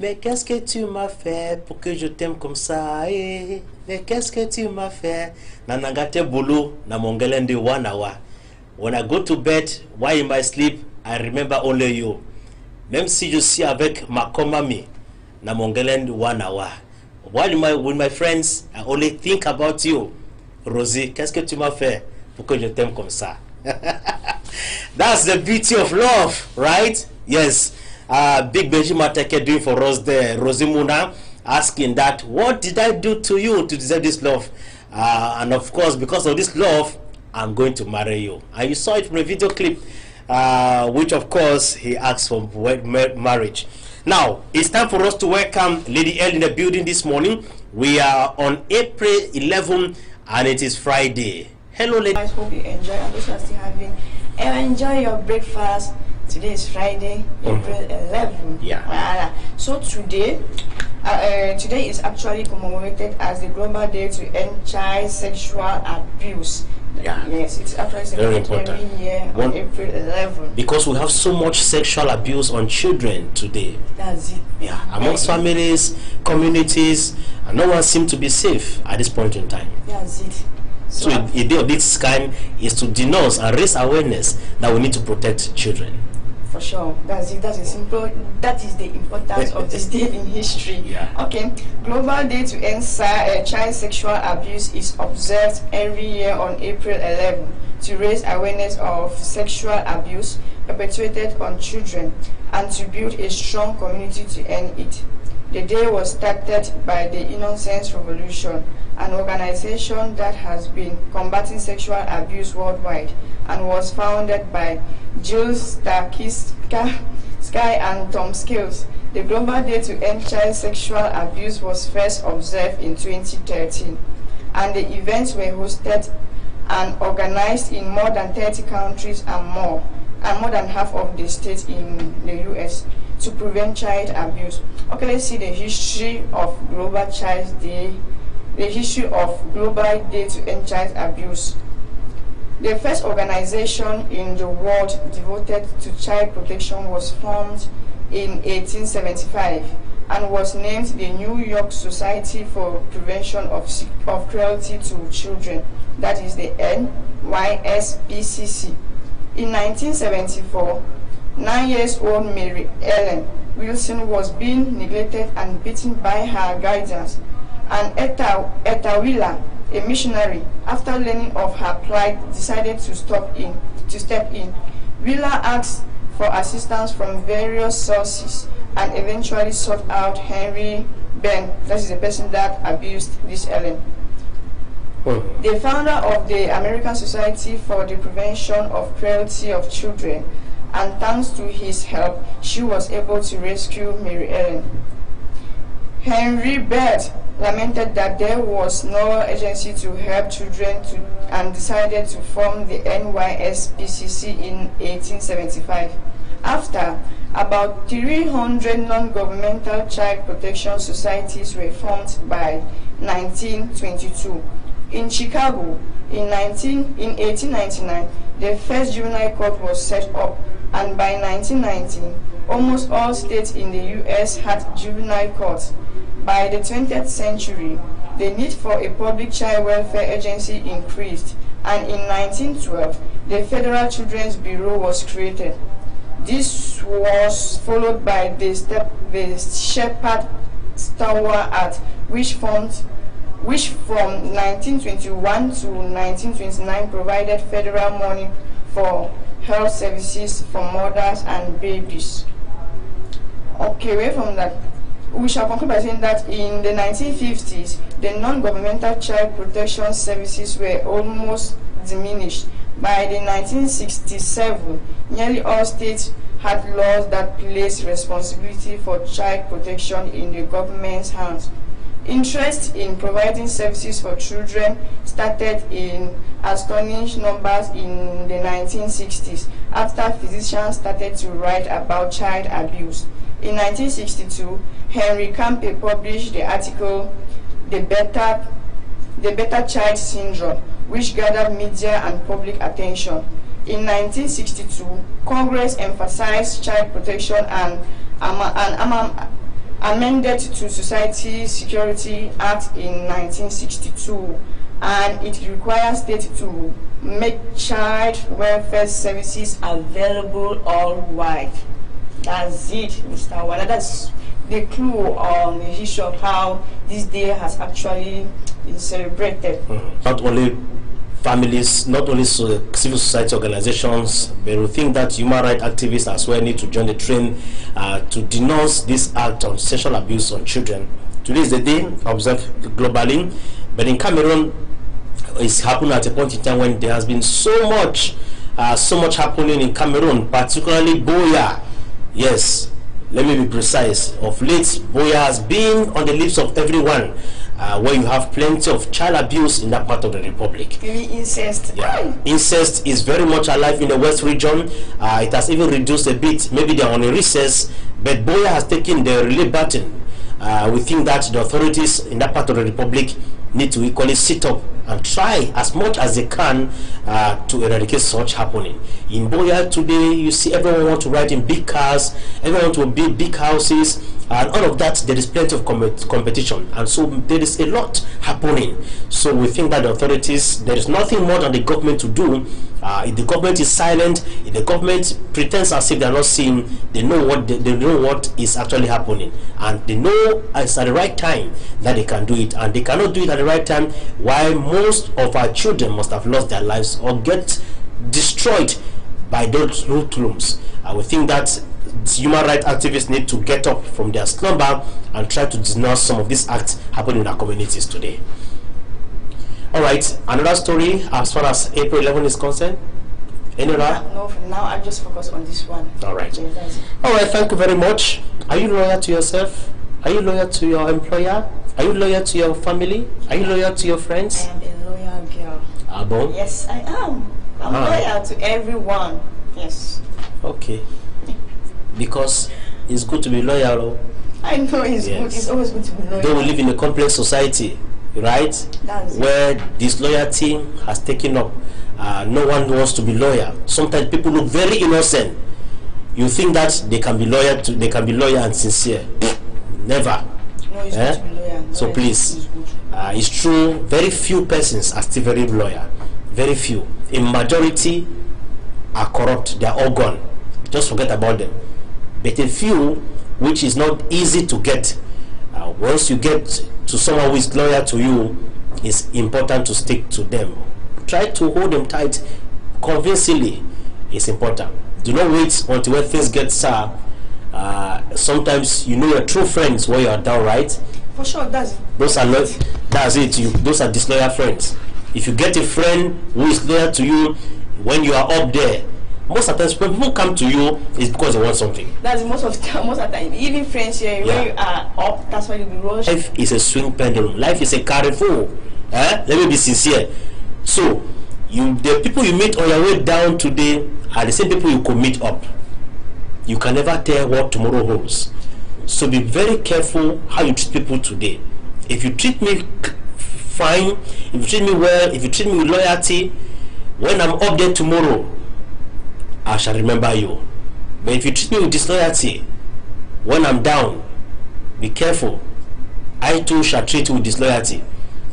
Mais qu'est-ce que tu m'as fait pour que je t'aime comme ça? Eh? Mais qu'est-ce que tu m'as fait? Nanangate bulu na mongelende Wana. When I go to bed, while in my sleep, I remember only you. Même si je suis avec ma komami na mongelende Wana. While with my friends, I only think about you. Rosie, qu'est-ce que tu m'as fait pour que je t'aime comme ça? That's the beauty of love, right? Yes. Big Benji Mateke doing for us there. Rosie Muna asking that, what did I do to you to deserve this love? And of course, because of this love, I'm going to marry you. And you saw it from the video clip, which of course he asked for marriage. Now, it's time for us to welcome Lady L in the building this morning. We are on April 11 and it is Friday. Hello, lady. I hope you enjoy. I'm just still having enjoy your breakfast. Today is Friday, April 11. Yeah. Voilà. So today is actually commemorated as the Global Day to End Child Sexual Abuse. Yeah. Yes, it's actually very celebrated important every year on April 11. Because we have so much sexual abuse on children today. That's it. Yeah, amongst families, communities, and no one seems to be safe at this point in time. That's it. So a day of this kind is to denounce and raise awareness that we need to protect children. For sure, that's it. That's a simple. That is the importance of this day in history. Yeah. Okay, Global Day to End Child Sexual Abuse is observed every year on April 11 to raise awareness of sexual abuse perpetrated on children and to build a strong community to end it. The day was started by the Innocence Revolution, an organization that has been combating sexual abuse worldwide and was founded by Jill Sky and Tom Scales. The Global Day to End Child Sexual Abuse was first observed in 2013, and the events were hosted and organized in more than 30 countries and more than half of the states in the US to prevent child abuse. Okay, let's see the history of Global Child Day. The history of Global Day to End Child Abuse. The first organization in the world devoted to child protection was formed in 1875 and was named the New York Society for Prevention of Cruelty to Children, that is the NYSPCC. In 1974, 9-year-old Mary Ellen Wilson was being neglected and beaten by her guardians, and Etta Wheeler, a missionary, after learning of her plight, decided to step in. Wheeler asked for assistance from various sources and eventually sought out Henry Ben, that is the person that abused this Ellen. The founder of the American Society for the Prevention of Cruelty of Children, and thanks to his help, she was able to rescue Mary Ellen. Henry Byrd lamented that there was no agency to help children and decided to form the NYSPCC in 1875. After, about 300 non-governmental child protection societies were formed by 1922. In Chicago, in 1899, the first juvenile court was set up, and by 1919, almost all states in the U.S. had juvenile courts. By the 20th century, the need for a public child welfare agency increased, and in 1912, the Federal Children's Bureau was created. This was followed by the Shepard-Stauer Act, which from 1921 to 1929 provided federal money for health services for mothers and babies. Okay, away from that, we shall conclude by saying that in the 1950s, the non-governmental child protection services were almost diminished. By the 1967, nearly all states had laws that placed responsibility for child protection in the government's hands. Interest in providing services for children started in astonishing numbers in the 1960s, after physicians started to write about child abuse. In 1962, Henry Campe published the article The Better Child Syndrome, which gathered media and public attention. In 1962, Congress emphasized child protection and amended to Society Security Act in 1962, and it requires states to make child welfare services available all wide. That's it, Mr. Wana. That's the clue on the issue of how this day has actually been celebrated. Not only families, not only civil society organizations, but we think that human rights activists as well need to join the train to denounce this act of sexual abuse on children. Today is the day observed globally, but in Cameroon, it's happening at a point in time when there has been so much happening in Cameroon, particularly Boya. Yes, let me be precise. Of late, Boya has been on the lips of everyone. Where you have plenty of child abuse in that part of the republic. Maybe incest. Yeah. Incest is very much alive in the West region. It has even reduced a bit. Maybe they are on a recess, but Boya has taken the relay baton. We think that the authorities in that part of the republic need to equally sit up and try as much as they can to eradicate such happening. In Boya today, you see everyone want to ride in big cars, everyone want to build big houses, and all of that. There is plenty of competition, and so there is a lot happening. So we think that the authorities, there is nothing more than the government to do. If the government is silent, if the government pretends as if they are not seeing, they know what they know what is actually happening, and they know it's at the right time that they can do it, and they cannot do it at the right time. Why most of our children must have lost their lives or get destroyed by those hoodlums. We think that human rights activists need to get up from their slumber and try to denounce some of these acts happening in our communities today. All right, another story as far as April 11 is concerned. Any other? No, for now I just focus on this one. All right. Yes, all right, thank you very much. Are you loyal to yourself? Are you loyal to your employer? Are you loyal to your family? Are you loyal to your friends? I am a loyal girl. Ah, bon? Yes, I am. I'm loyal to everyone. Yes. Okay. Because it's good to be loyal. I know it's good. It's always good to be loyal. Though we live in a complex society, right? That's where disloyalty has taken up. No one wants to be loyal. Sometimes people look very innocent. You think that they can be loyal and sincere. Never. No, it's good to be loyal. So please, it's true. Very few persons are still very loyal. Very few. A majority are corrupt. They are all gone. Just forget about them. But a few, which is not easy to get. Once you get to someone who is loyal to you, it's important to stick to them. Try to hold them tight convincingly. It's important. Do not wait until when things get sour. Sometimes you know your true friends when you are down, right? For sure, that's those are not. That's it. Those are disloyal friends. If you get a friend who is loyal to you when you are up there, most of the times when people come to you, it's because they want something. That's most of the time. Even friends here, when you are up, that's why you be rushed. Life is a swing pendulum. Life is a carrefour. Let me be sincere. So, the people you meet on your way down today are the same people you could meet up. You can never tell what tomorrow holds. So be very careful how you treat people today. If you treat me fine, if you treat me well, if you treat me with loyalty, when I'm up there tomorrow, I shall remember you. But if you treat me with disloyalty, when I'm down, be careful. I too shall treat you with disloyalty.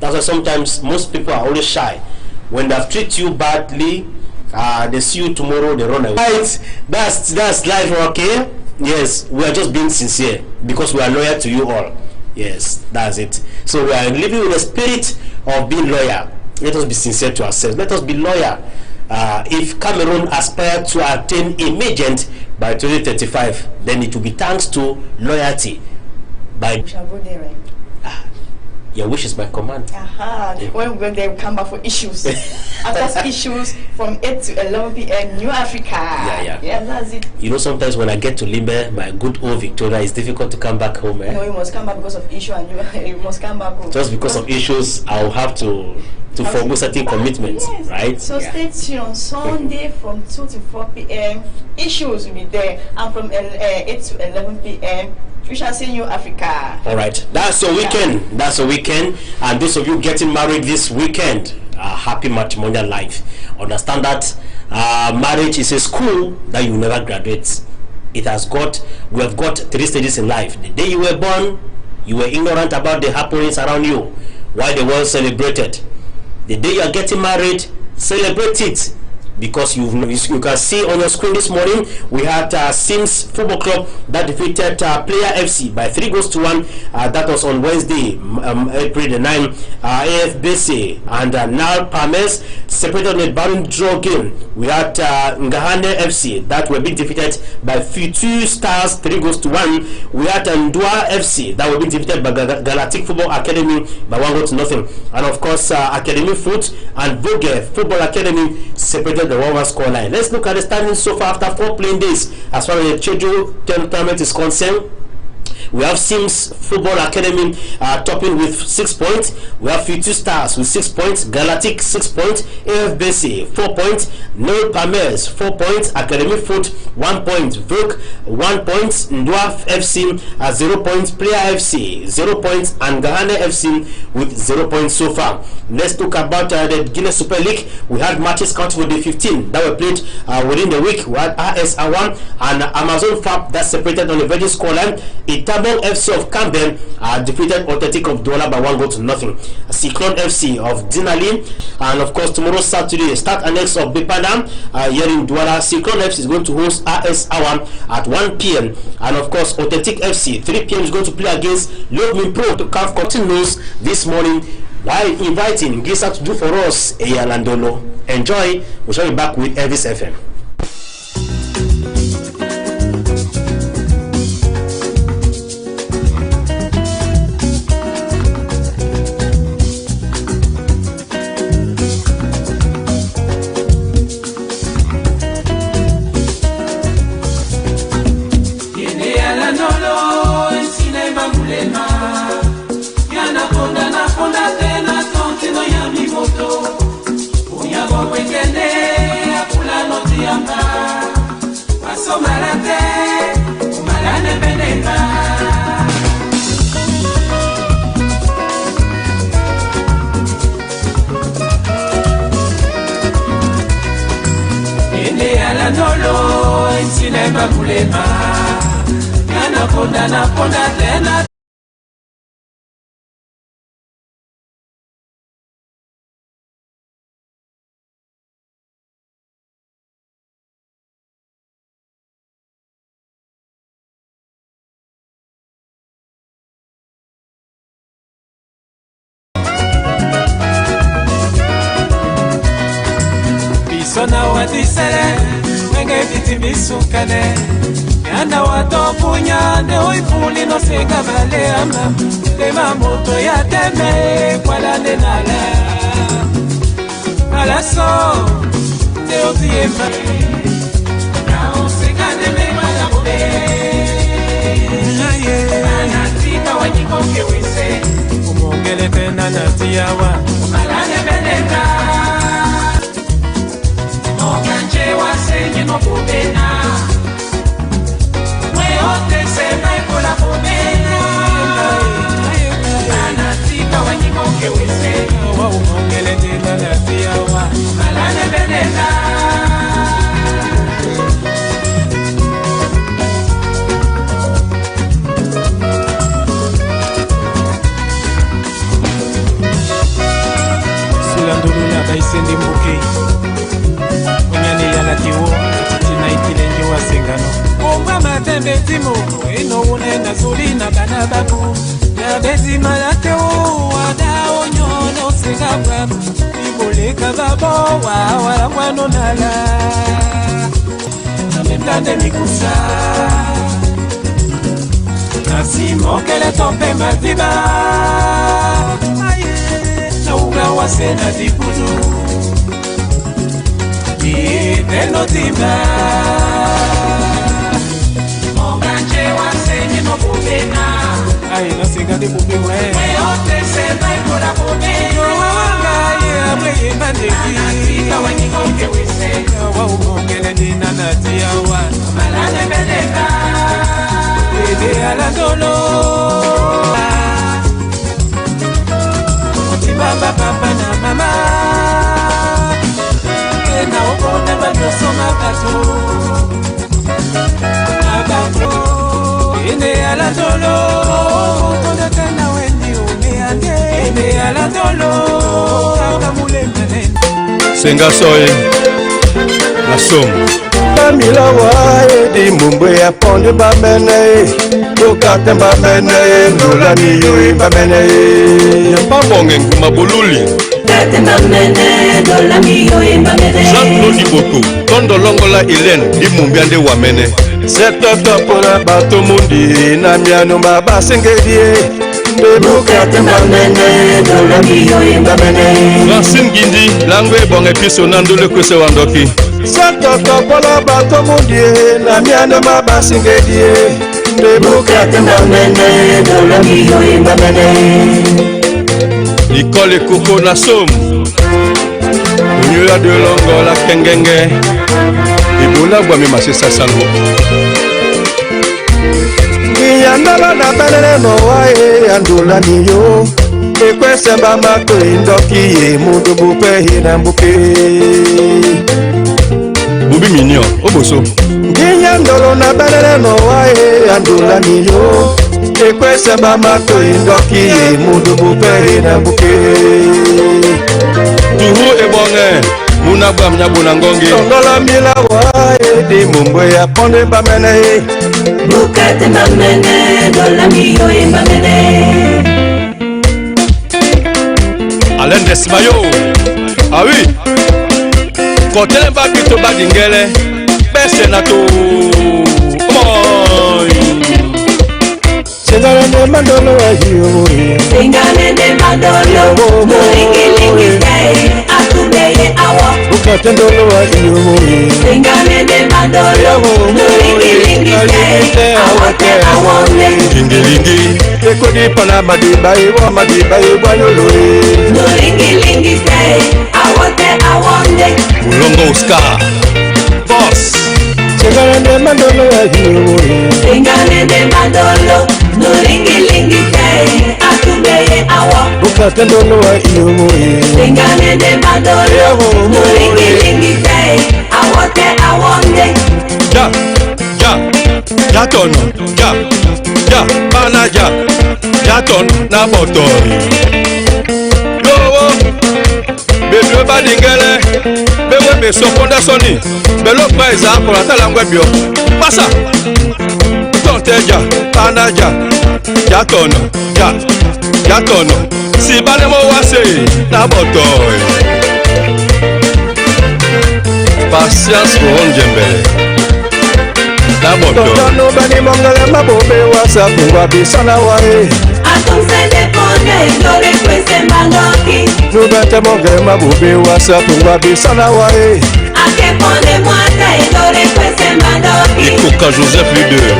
That's why sometimes most people are always shy. When they've treated you badly, they see you tomorrow, they run away. Right, that's life, okay? Yes, we are just being sincere because we are loyal to you all. Yes, that's it. So we are living with the spirit of being loyal. Let us be sincere to ourselves. Let us be loyal. If Cameroon aspires to attain emergent by 2035, then it will be thanks to loyalty. We shall go there, right? Your wish is my command. When they come back for issues. After issues from 8 to 11 p.m. New Africa. Yeah, that's it. You know, sometimes when I get to Limbe, my good old Victoria, it's difficult to come back home. No, you must come back because of issue, and you must come back home. Just because of issues, I'll have to forgo certain commitments, yes. Right? So stay tuned. Sunday from 2 to 4 p.m. Issues will be there, and from 8 to 11 p.m. we shall see you, Africa. All right, that's your weekend. That's your weekend, and those of you getting married this weekend, happy matrimonial life. Understand that marriage is a school that you never graduate. we have got 3 stages in life. The day you were born, you were ignorant about the happenings around you while the world celebrated. The day you are getting married, celebrate it. Because you can see on your screen this morning, we had Sims Football Club that defeated Player FC by 3-1. That was on Wednesday, April the 9th. AFBC and Nal Palmes separated on a barren draw game. We had Ngahane FC that were being defeated by Future Stars 3-1. We had Ndua FC that were being defeated by Galactic Football Academy by 1-0. And of course, Academy Foot and Vogue Football Academy separated the 1-1 scoreline. Let's look at the standings so far after 4 playing days. As far as the Cheju tournament is concerned, we have Sims Football Academy topping with 6 points. We have Future Stars with 6 points, Galactic 6 points, AFBC 4 points, No Palmers 4 points, Academy Foot 1 point, Vogue 1 point, Ndua FC 0 points, Player FC 0 points, and Gahane FC with 0 points so far. Let's talk about the Guinness Super League. We had matches counting for the 15 that were played within the week. We had RS1 and Amazon Fab that separated on the Virgin scoreline. Itabong FC of Campbell defeated Authentic of Douala by 1-0. Cyclone FC of Dinali, and of course tomorrow Saturday, Start Annex of Bepadam here in Douala. Cyclone FC is going to host RS1 at 1 p.m. and of course Authentic FC 3 p.m. is going to play against Logmin Pro to CAF Cotton News this morning, while inviting Gisa to do for us a Yalandolo. Enjoy. We shall be back with Elvis FM. Sona watisere wenge vitibisukane yana watopunya ne oifuli no sega vale ama tema moto ya teme kwala nenala alaso te obiema na osekane me mala bobe anatika wanyikoke wese umongele tena natiawa malane beneka no pobena weote sema ikola pobena anatika wanyikoke wese wa umongele tena natiawa malane beneka sulandulula baisendi mbuke tiwo tina itilengi wa sengano omba matembe timo eno unena zulina bana babu ya bezi malate o wada onyono sengabwa iboleka babo wa wala kwano nala namemtande mikusa nasimo kele tombe madiba na uga wasena dikudu Teno timba Monganje wa senye no bubena Aye no singa di bubewe Weote sema ikora bubena Wanga ya mweye mandegi Anatika wanyikoke wese Wa umongele dina natia wa Malane beneka Ede ala dolo Otibaba papa na mama na obona banyo soma bato ala tolo Koda kana wendi umeande Ebe ala tolo Kaka mule mene Senga soye La somme Bamila wae di mumbe ya ponde bamene Kokate bamene Ndola niyo bamene Yambabonge ngumabululi Kate bamene Ndola niyo bamene Jean-Claude Iboko Tondo longola Hélène di mumbiande wamene Setoto pona bato mundi Na miano baba sengedie Kokate bamene Ndola niyo bamene Francine Gindi Langwe bonge piso nandole kwese wandoki Setoto pona bato mundi Na miano baba sengedie Kokate bamene Ndola niyo bamene Nicole Koko na somme Unyola de longola kengenge Ibola bwa mimase sasango Yandala na banene no wae andula niyo Ekwese mbama kwendoki ye mudu bupe hina mbuke Bubi minyo, oboso Yandolo na banene no wae andula niyo Ekwese mbama kwendoki ye mudu bupe hina mbuke Tuhu ebonge Muna bwa mnyabu na ngongi Tongola mila wae di mumbwe ya ponde bamene Bukate bamene Ndola niyo bamene Alain Desmayo Ah oui Kotele mba pito badingele Bese na to Come on Sengane de mandolo ahiyo Sengane de mandolo Nuringi say Atubeye awo Bukate ndolo ahiyo Sengane de mandolo Nuringi say Awote awone Lingi Ekodi pana madiba iwa yolo Nuringi say Awote awone Mulongo Oscar Boss Sengane de mandolo ahiyo Sengane de mandolo Nuringi say Atubeye awo Bukate ndolo ahiyo Sengane de mandolo Nuringi say Awote awone Ja tono Ja Bana Ja tono na botori Yowo Bebe badingele Bewe beso fonda soni Belo kwa eza kola tala ngwebio Pasa Tonte Bana Ja tono Ja tono Si bane mo wase na botori Patience pour Onjembele Na botori Tono bani mongale mabobe wasa Pungwa bisana wae Atumse depone Dore kwese mandoki Nubete mongale mabobe wasa Pungwa bisana wae Akepone mwata Dore kwese mandoki Ikoka Joseph Leader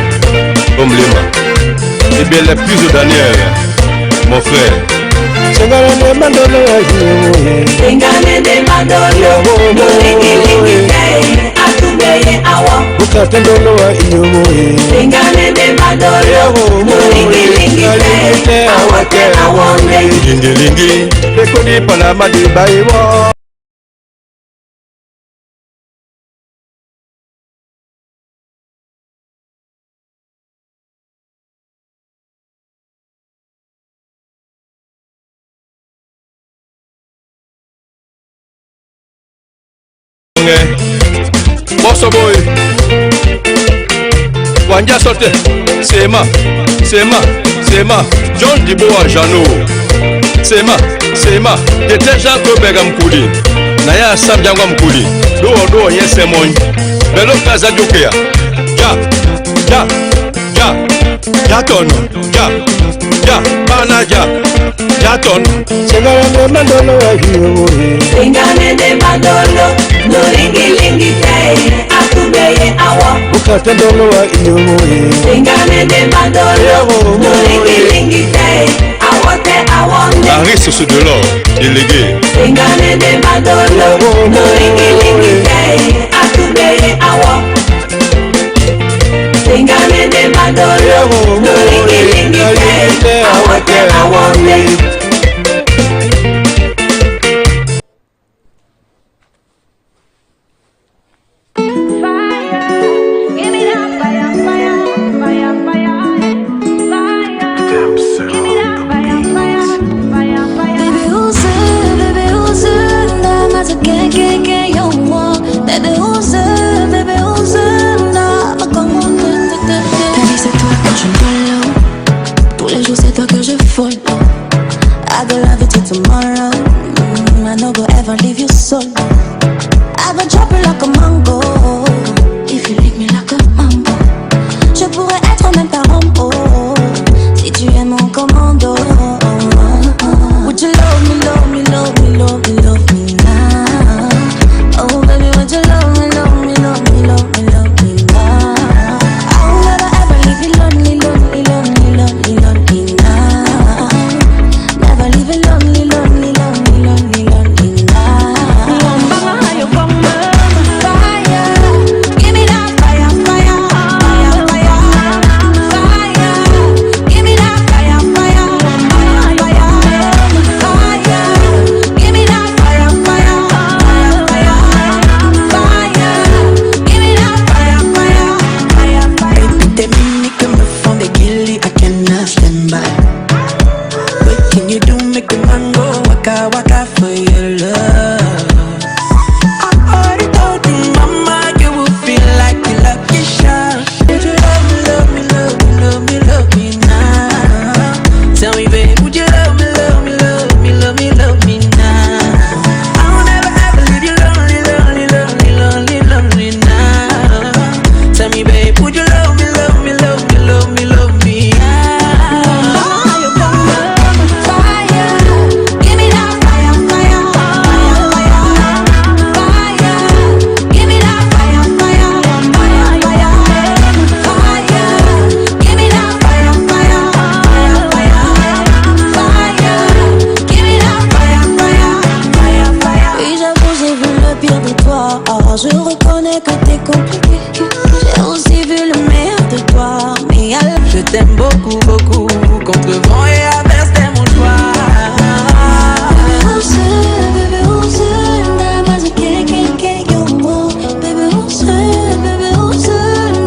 Omlema Et bien les plus Daniel Mon frère Sengane de mandolo ahiyo Sengane de mandolo Nuringi say Atubeye awo Bukate ndolo ahiyo Sengane de mandolo Nuringi say Awote awone Lingi Ekodi pana madiba iwa Bosso boy Wanja sote Sema John Diboa Jano Sema Tete Jean Kobega Mkuli Naya Sam Jangwa Mkuli Do Yese Moy Belo Kaza Jokea Ja tono Ja Bana Ja tono Sengane de mandolo ahiyo Sengane de mandolo Nuringi say Atubeye awo Bukate ndolo ahiyo Sengane de mandolo Nuringi say Awote awone Harry Soso de l'or Délégué Sengane de mandolo Nuringi say Atubeye awo Sengane de mandolo Nuringi say Awote awone Fire, give me that fire, fire, fire, fire. le jour c'est toi que je follow. I go love you till tomorrow. I no go ever leave you solo. I go drop you like a mango. If you lick me like a mambo. Je pourrais être même ta Rambo. Si tu es mon commando. Would you love me, love me, love me, love me, love me now? Oh baby, would you love me, love me, love me, love me, love me now? I'll never ever leave you lonely, lonely, lonely, lonely, lonely now. Never leave you lonely, lonely, lonely, lonely, lonely now. Fire, give me that fire, fire, fire, fire, fire. Give me that fire, fire, fire, fire, fire. Give me that fire, fire, fire, fire, fire. Give me that fire, fire, fire, fire. Baby, des mimiques me font des guillis, I cannot stand by. What can you do, make the man go waka waka for your love? I already told you, mama, you will feel like a lucky shot. Would you love me, love me, love me, love me, love me now? Tell me, babe, would you love me, love me, love me, love me, love me now? I will never ever leave you lonely, lonely, lonely, lonely, lonely now. Tell me, babe, would you love me, love me, love me, love me, love me now? Fire, give me that fire, fire, fire, fire, fire. Give me that fire, fire, fire, fire, fire. Give me that fire, fire, fire, fire, fire. Give me that fire, fire, fire, fire. Oui, j'avoue, j'ai vu le pire de toi. Je reconnais que t'es compliqué. J'ai aussi vu le meilleur de toi. Mais Je t'aime beaucoup, beaucoup. Contre vent et averse, t'es mon choix. baby, who's it? Now I'm a can't you more. Baby, who's it? Baby, who's it?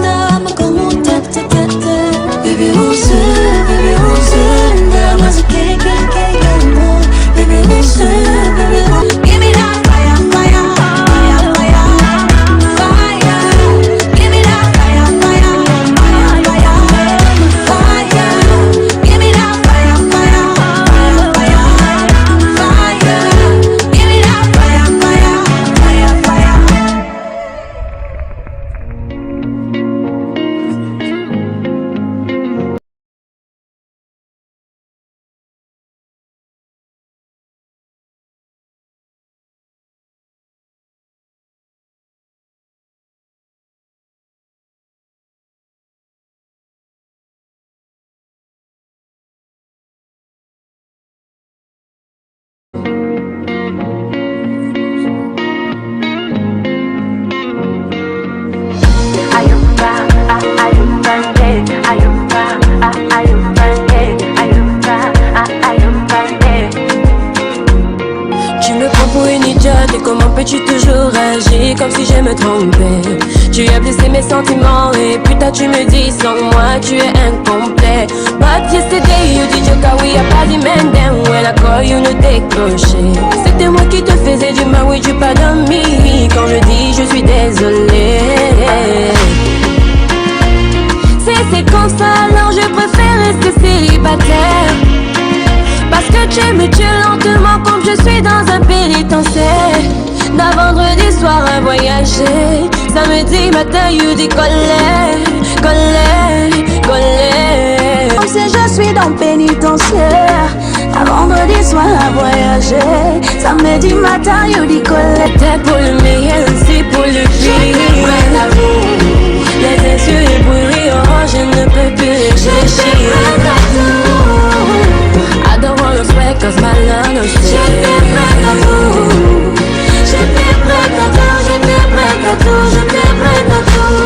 Now I'm a go tap tap tap tap. Baby, who's it? Baby, who's it? Now I'm a can't you more. Baby, who's it? Baby, give me that fire, fire, fire, fire, fire. Give me that fire, fire, fire, fire, fire. Give me that fire, fire, fire, fire, fire. Give me that fire, fire, fire, fire. Tu me prends pour une idiote et comment peux-tu toujours agir comme si je me trompais? Tu as blessé mes sentiments et plus tard tu me dis sans moi tu es incomplet. But yesterday you did your car, we are pas men then when I call you ne décrocher. C'était moi qui te faisais du mal, oui tu pardonnes me. Quand je dis je suis désolée. C'est comme ça alors je préfère rester célibataire. Parce que tu me tues lentement comme je suis dans un pénitentiaire. D'un vendredi soir à voyager, samedi matin you dis collé, collé, collé. Comme si je suis dans le pénitentiaire. Un vendredi soir à voyager, samedi matin you dis collé. T'es pour le meilleur, c'est pour le pire. Les insultes et bruits, oh je ne peux plus réfléchir. I don't wanna sweat cause my love no shit. J'étais prête à tout. J'étais prête à tout. J'étais prête à tout. J'étais prête à tout.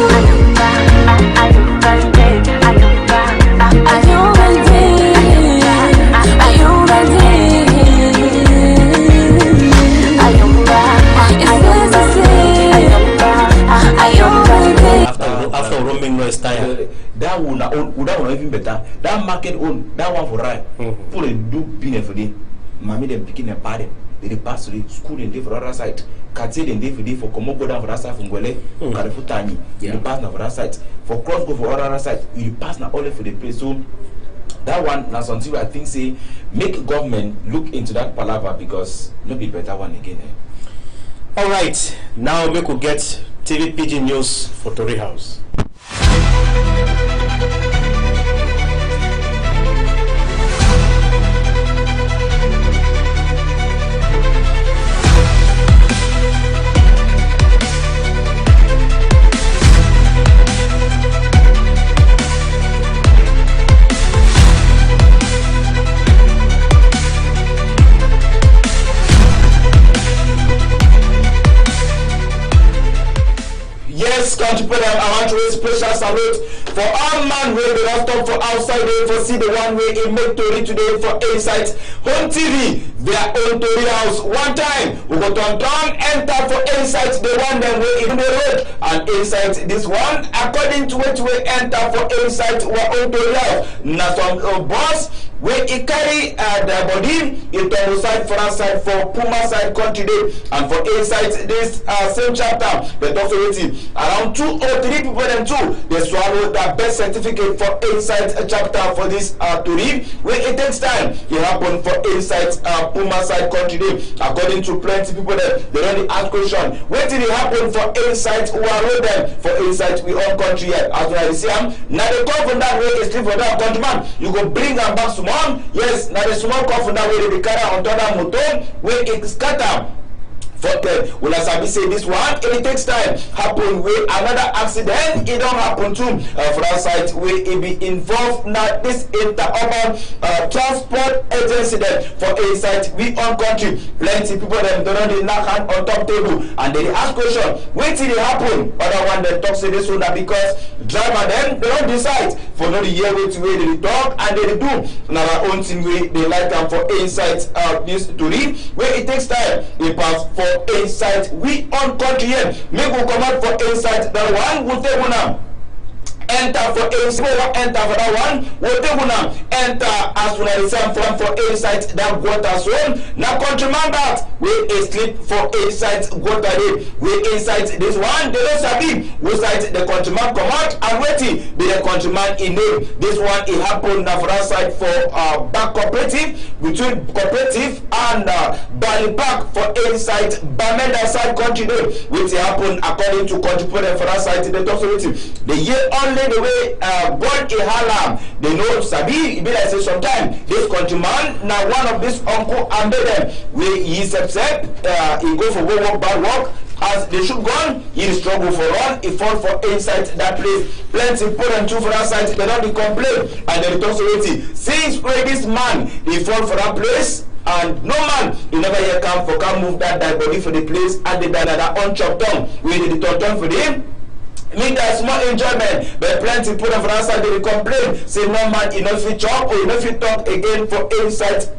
After roaming no style, that one even better. That market own, that one for right. Pull and do business for them. Mommy them picking a party. They pass to the school and day for other side. Catch and day for come go down for that side from Gwele, Carefutani. You pass now for that side. For cross go for other side. You pass now only for the place. So that one now something I think say make government look into that palaver because no be better one again. All right, now we could get TV Pidgin News for Tori House. Yes, country people, I want to raise special salute for all man where they don't stop for outside there for see the one way in make Tori today for Insight Home TV, their own Tori House. One time we go to enter for Insight the one them way in the road and Insight this one according to which we enter for Insight our own Tori House. Now some boss where it carry the body it on the side for side for Puma side country day and for Insight this same chapter but also around 2 or 3 people them too they swallow the best certificate for Insight chapter for this to read where it takes time it happen for Insight Puma side country day according to plenty people that they only ask question where did it happen for Insight who are them for Insight we all country here as well as now they come from that way is still for that countryman you go bring them back small yes now the small come from that way they carry on top that motor where it scatter. When I say this one, it takes time. Happen with another accident, it don't happen too. For that side, where it be involved now this interurban transport agency then for a site we on country. Plenty people them don't knock hand on top table and they ask question. Wait till it happen. Other one they talk say this one because driver them they don't decide for not the year way to where they talk and they do. Now our own thing way they like them for insight news to read where it takes time. It pass for Insight we on country here make we come out for Insight the one will take one enter for Insight enter for that one will take one enter as well as from for Insight that water zone now countryman that we sleep for Insight water day we Insight this one they don't sabi we site the countryman come out and waiting be the countryman in name this one it happened now for that side for back cooperative between cooperative and Bali Park for Insight Bamenda side country day which happened according to country for that side the top the year only the way God a halam they know sabi be like say sometime this countryman now one of this uncle and them where he upset he go for work bad work as they should go he struggle for run he fall for Insight that place plenty put them two for that side they don't complain and they talk to since where this man he fall for that place and no man he never yet come move that body for the place and they die that unchopped down where they turn for them mean that small enjoyment but plenty put them for that side they complain say no man you know fit chop or you know fit talk again for Insight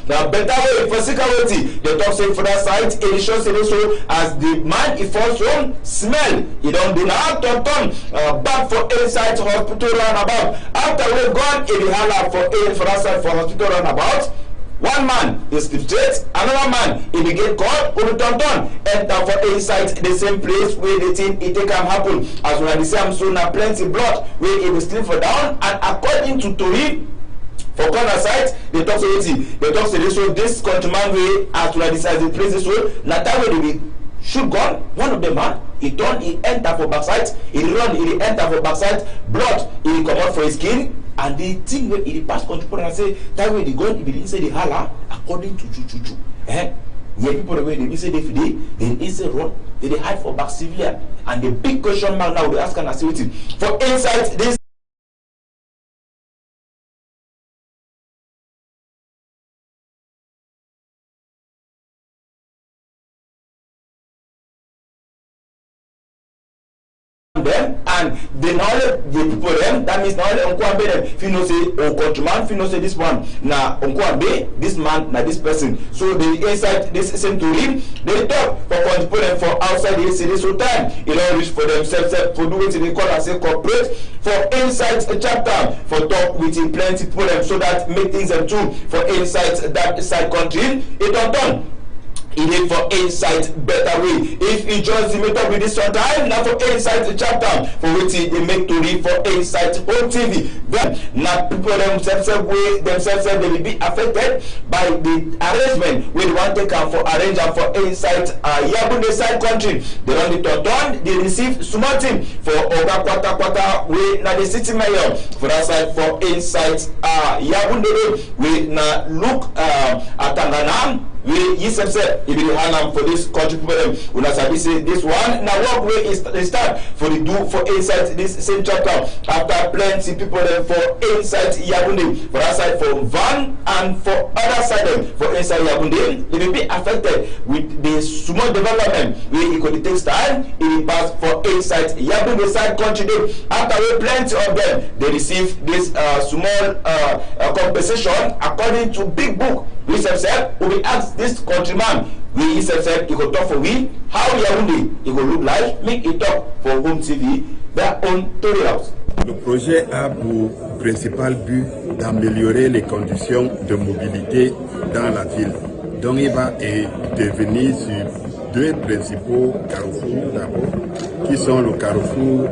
the better way for security they talk say for that side it shows so as the man he falls home smell he don't do now turn back for Insight hospital roundabout after we gone it be holla for that side for hospital roundabout. One man is straight, another man he begin called Urutonton enter for Insight the same place where the thing it can happen as well as the same so now plenty blood where it will sleep for down and according to Tori for corner side they talk to this so this countryman way as well as the place so now that way they be shoot gun one of them man he turn he enter for backside he run he enter for backside blood he come out for his skin and the thing where he pass control and say that way the gun he be inside the holla according to chu yeah people the way they say they easy run they hide for back civilian and the big question mark now they ask and activity for Insight this them and they know the people them that means now uncle and them if you know say oh countryman if you know say this one now uncle and this man now this person so the Insight this same to him they talk for country them for outside the city so time you know reach for themselves for do wetin they call and say corporate for Insight chapter for talk with plenty people them so that make things them too for Insight that side country it don't done. it is for insight better way. If you just the meet up with this one time, now for insight chapter for which they make to read for insight on TV. Then now people themselves they will be affected by the arrangement we want to come for arrange for insight Yabunde side country. They don't need to turn, they receive small team for Oga Kwata we na the city mayor for that side for insight Yabunde we na look at Tanganam. We say if you hand for this country people when I say this one now work way is start for the do for insight this same chapter after plenty people them for insight Yabunde for that side for Van and for other side them for insight Yabunde it will be affected with the small development where it could take time it will pass for insight Yabunde side country after we plenty of them they receive this small compensation according to big book. We said we ask this countryman we said he go talk for we how Yaoundé it will look like make it talk for Home TV their own tutorials. Le projet a pour principal but d'améliorer les conditions de mobilité dans la ville. Donc il va intervenir sur deux principaux carrefours d'abord qui sont le carrefour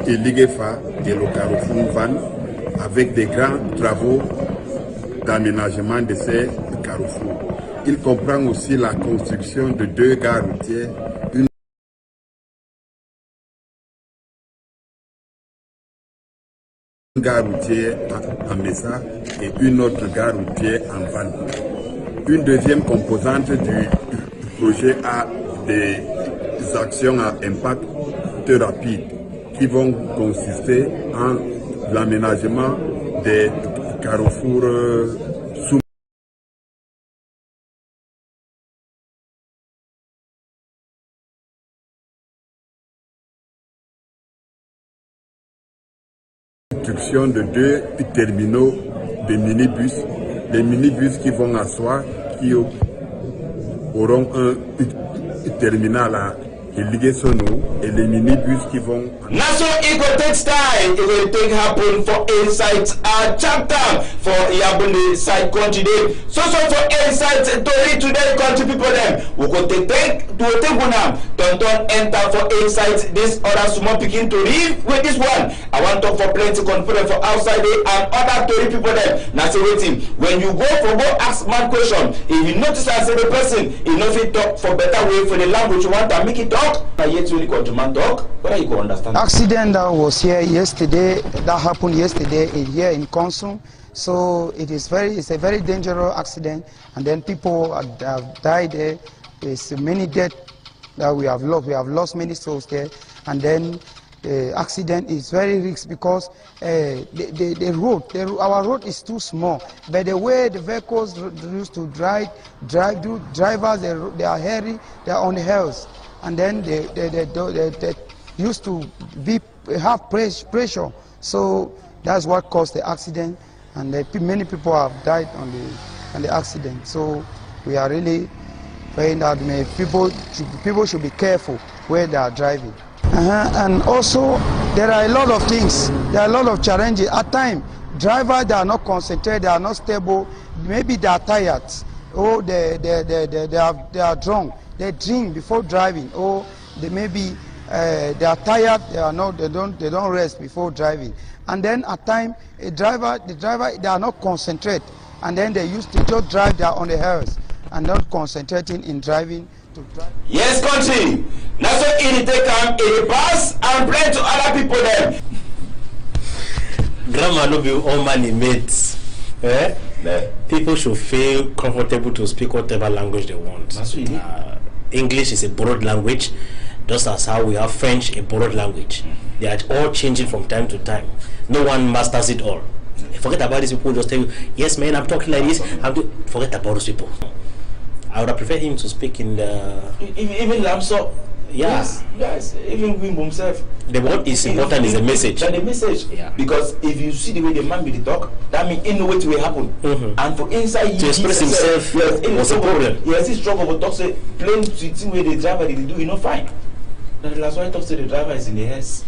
et Liguefa et le carrefour Van avec des grands travaux d'aménagement de ces carrefours. Il comprend aussi la construction de deux gares routières, une gare routière en Mesa et une autre gare routière en Van. Une deuxième composante du projet a des actions à impact rapide qui vont consister en l'aménagement des carrefours sous construction de deux terminaux de minibus, les minibus qui vont asseoir, qui auront un terminal à Sono et les minibus qui vont. Naso it will take time. It will take happen for insight chapter for Yabunde side country day. So for insight story today country people them. We go take Wana. Don't enter for insight this other small picking to live with this one. I want to talk for plenty confidence for outside day and other story people them. Now say waiting. When you go ask man question, if you notice I say the person, you know if you talk for better way for the language you want to make it talk. Accident that was here yesterday, that happened yesterday here in Consum. So it's a very dangerous accident, and then people have died there. There's many deaths that we have lost. We have lost many souls there, and then the accident is very risky because our road is too small. But the way the vehicles used to drive, drivers they are hairy, they are on the hills. And then they used to have pressure, so that's what caused the accident, and many people have died on the accident. So we are really praying that people should be careful where they are driving. And also there are a lot of things, there are a lot of challenges. At times, drivers they are not concentrated, they are not stable. Maybe they are tired, or they are drunk. They drink before driving, or they maybe they are tired. They don't rest before driving. And then at times, the driver they are not concentrate, and then they used to just drive there on the hills and not concentrating in driving. Yes, country. Now so it take it pass and pray to other people there. Grammar no be all money mates. Eh? People should feel comfortable to speak whatever language they want. English is a borrowed language, just as how we have French, a borrowed language. They are all changing from time to time. No one masters it all. Forget about these people who just tell you, yes man, I'm talking like this. Forget about those people. I would have preferred him to speak in the... Even Lamso, Yes, yes. Even Wimbo himself. The what is important is the message. The message. Yeah. Because if you see the way the man made the talk, that means in no way will happen. And for inside to express himself, yes, it was a problem. Yes, this struggle but talk say plain to way the driver they do, you know, fine. Now the last one talk say the driver is in the house.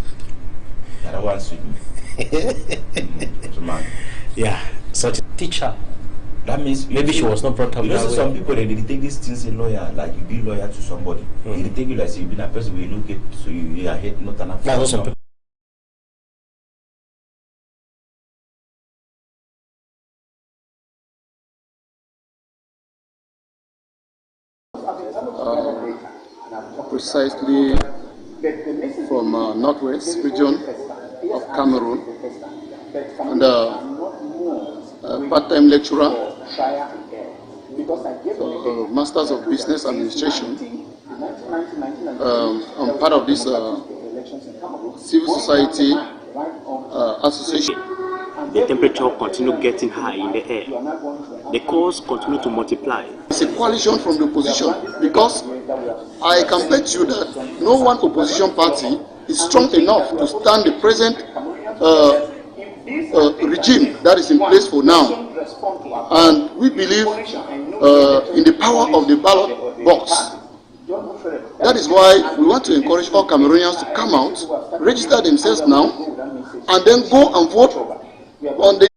That one sweet me. Man. Yeah, such a teacher. That means maybe she was not brought up. You know, that way. Some people they take these things a lawyer, like you be lawyer to somebody. They take you like say you be a person where you look at, so you are hate not enough. That's some people. Precisely from northwest region of Cameroon, and part-time lecturer, Masters of Business Administration. I'm part of this civil society association. The temperature continues getting high in the air. The calls continue to multiply. It's a coalition from the opposition, because I can bet you that no one opposition party is strong enough to stand the present regime that is in place for now. And we believe in the power of the ballot box. That is why we want to encourage all Cameroonians to come out, register themselves now, and then go and vote on the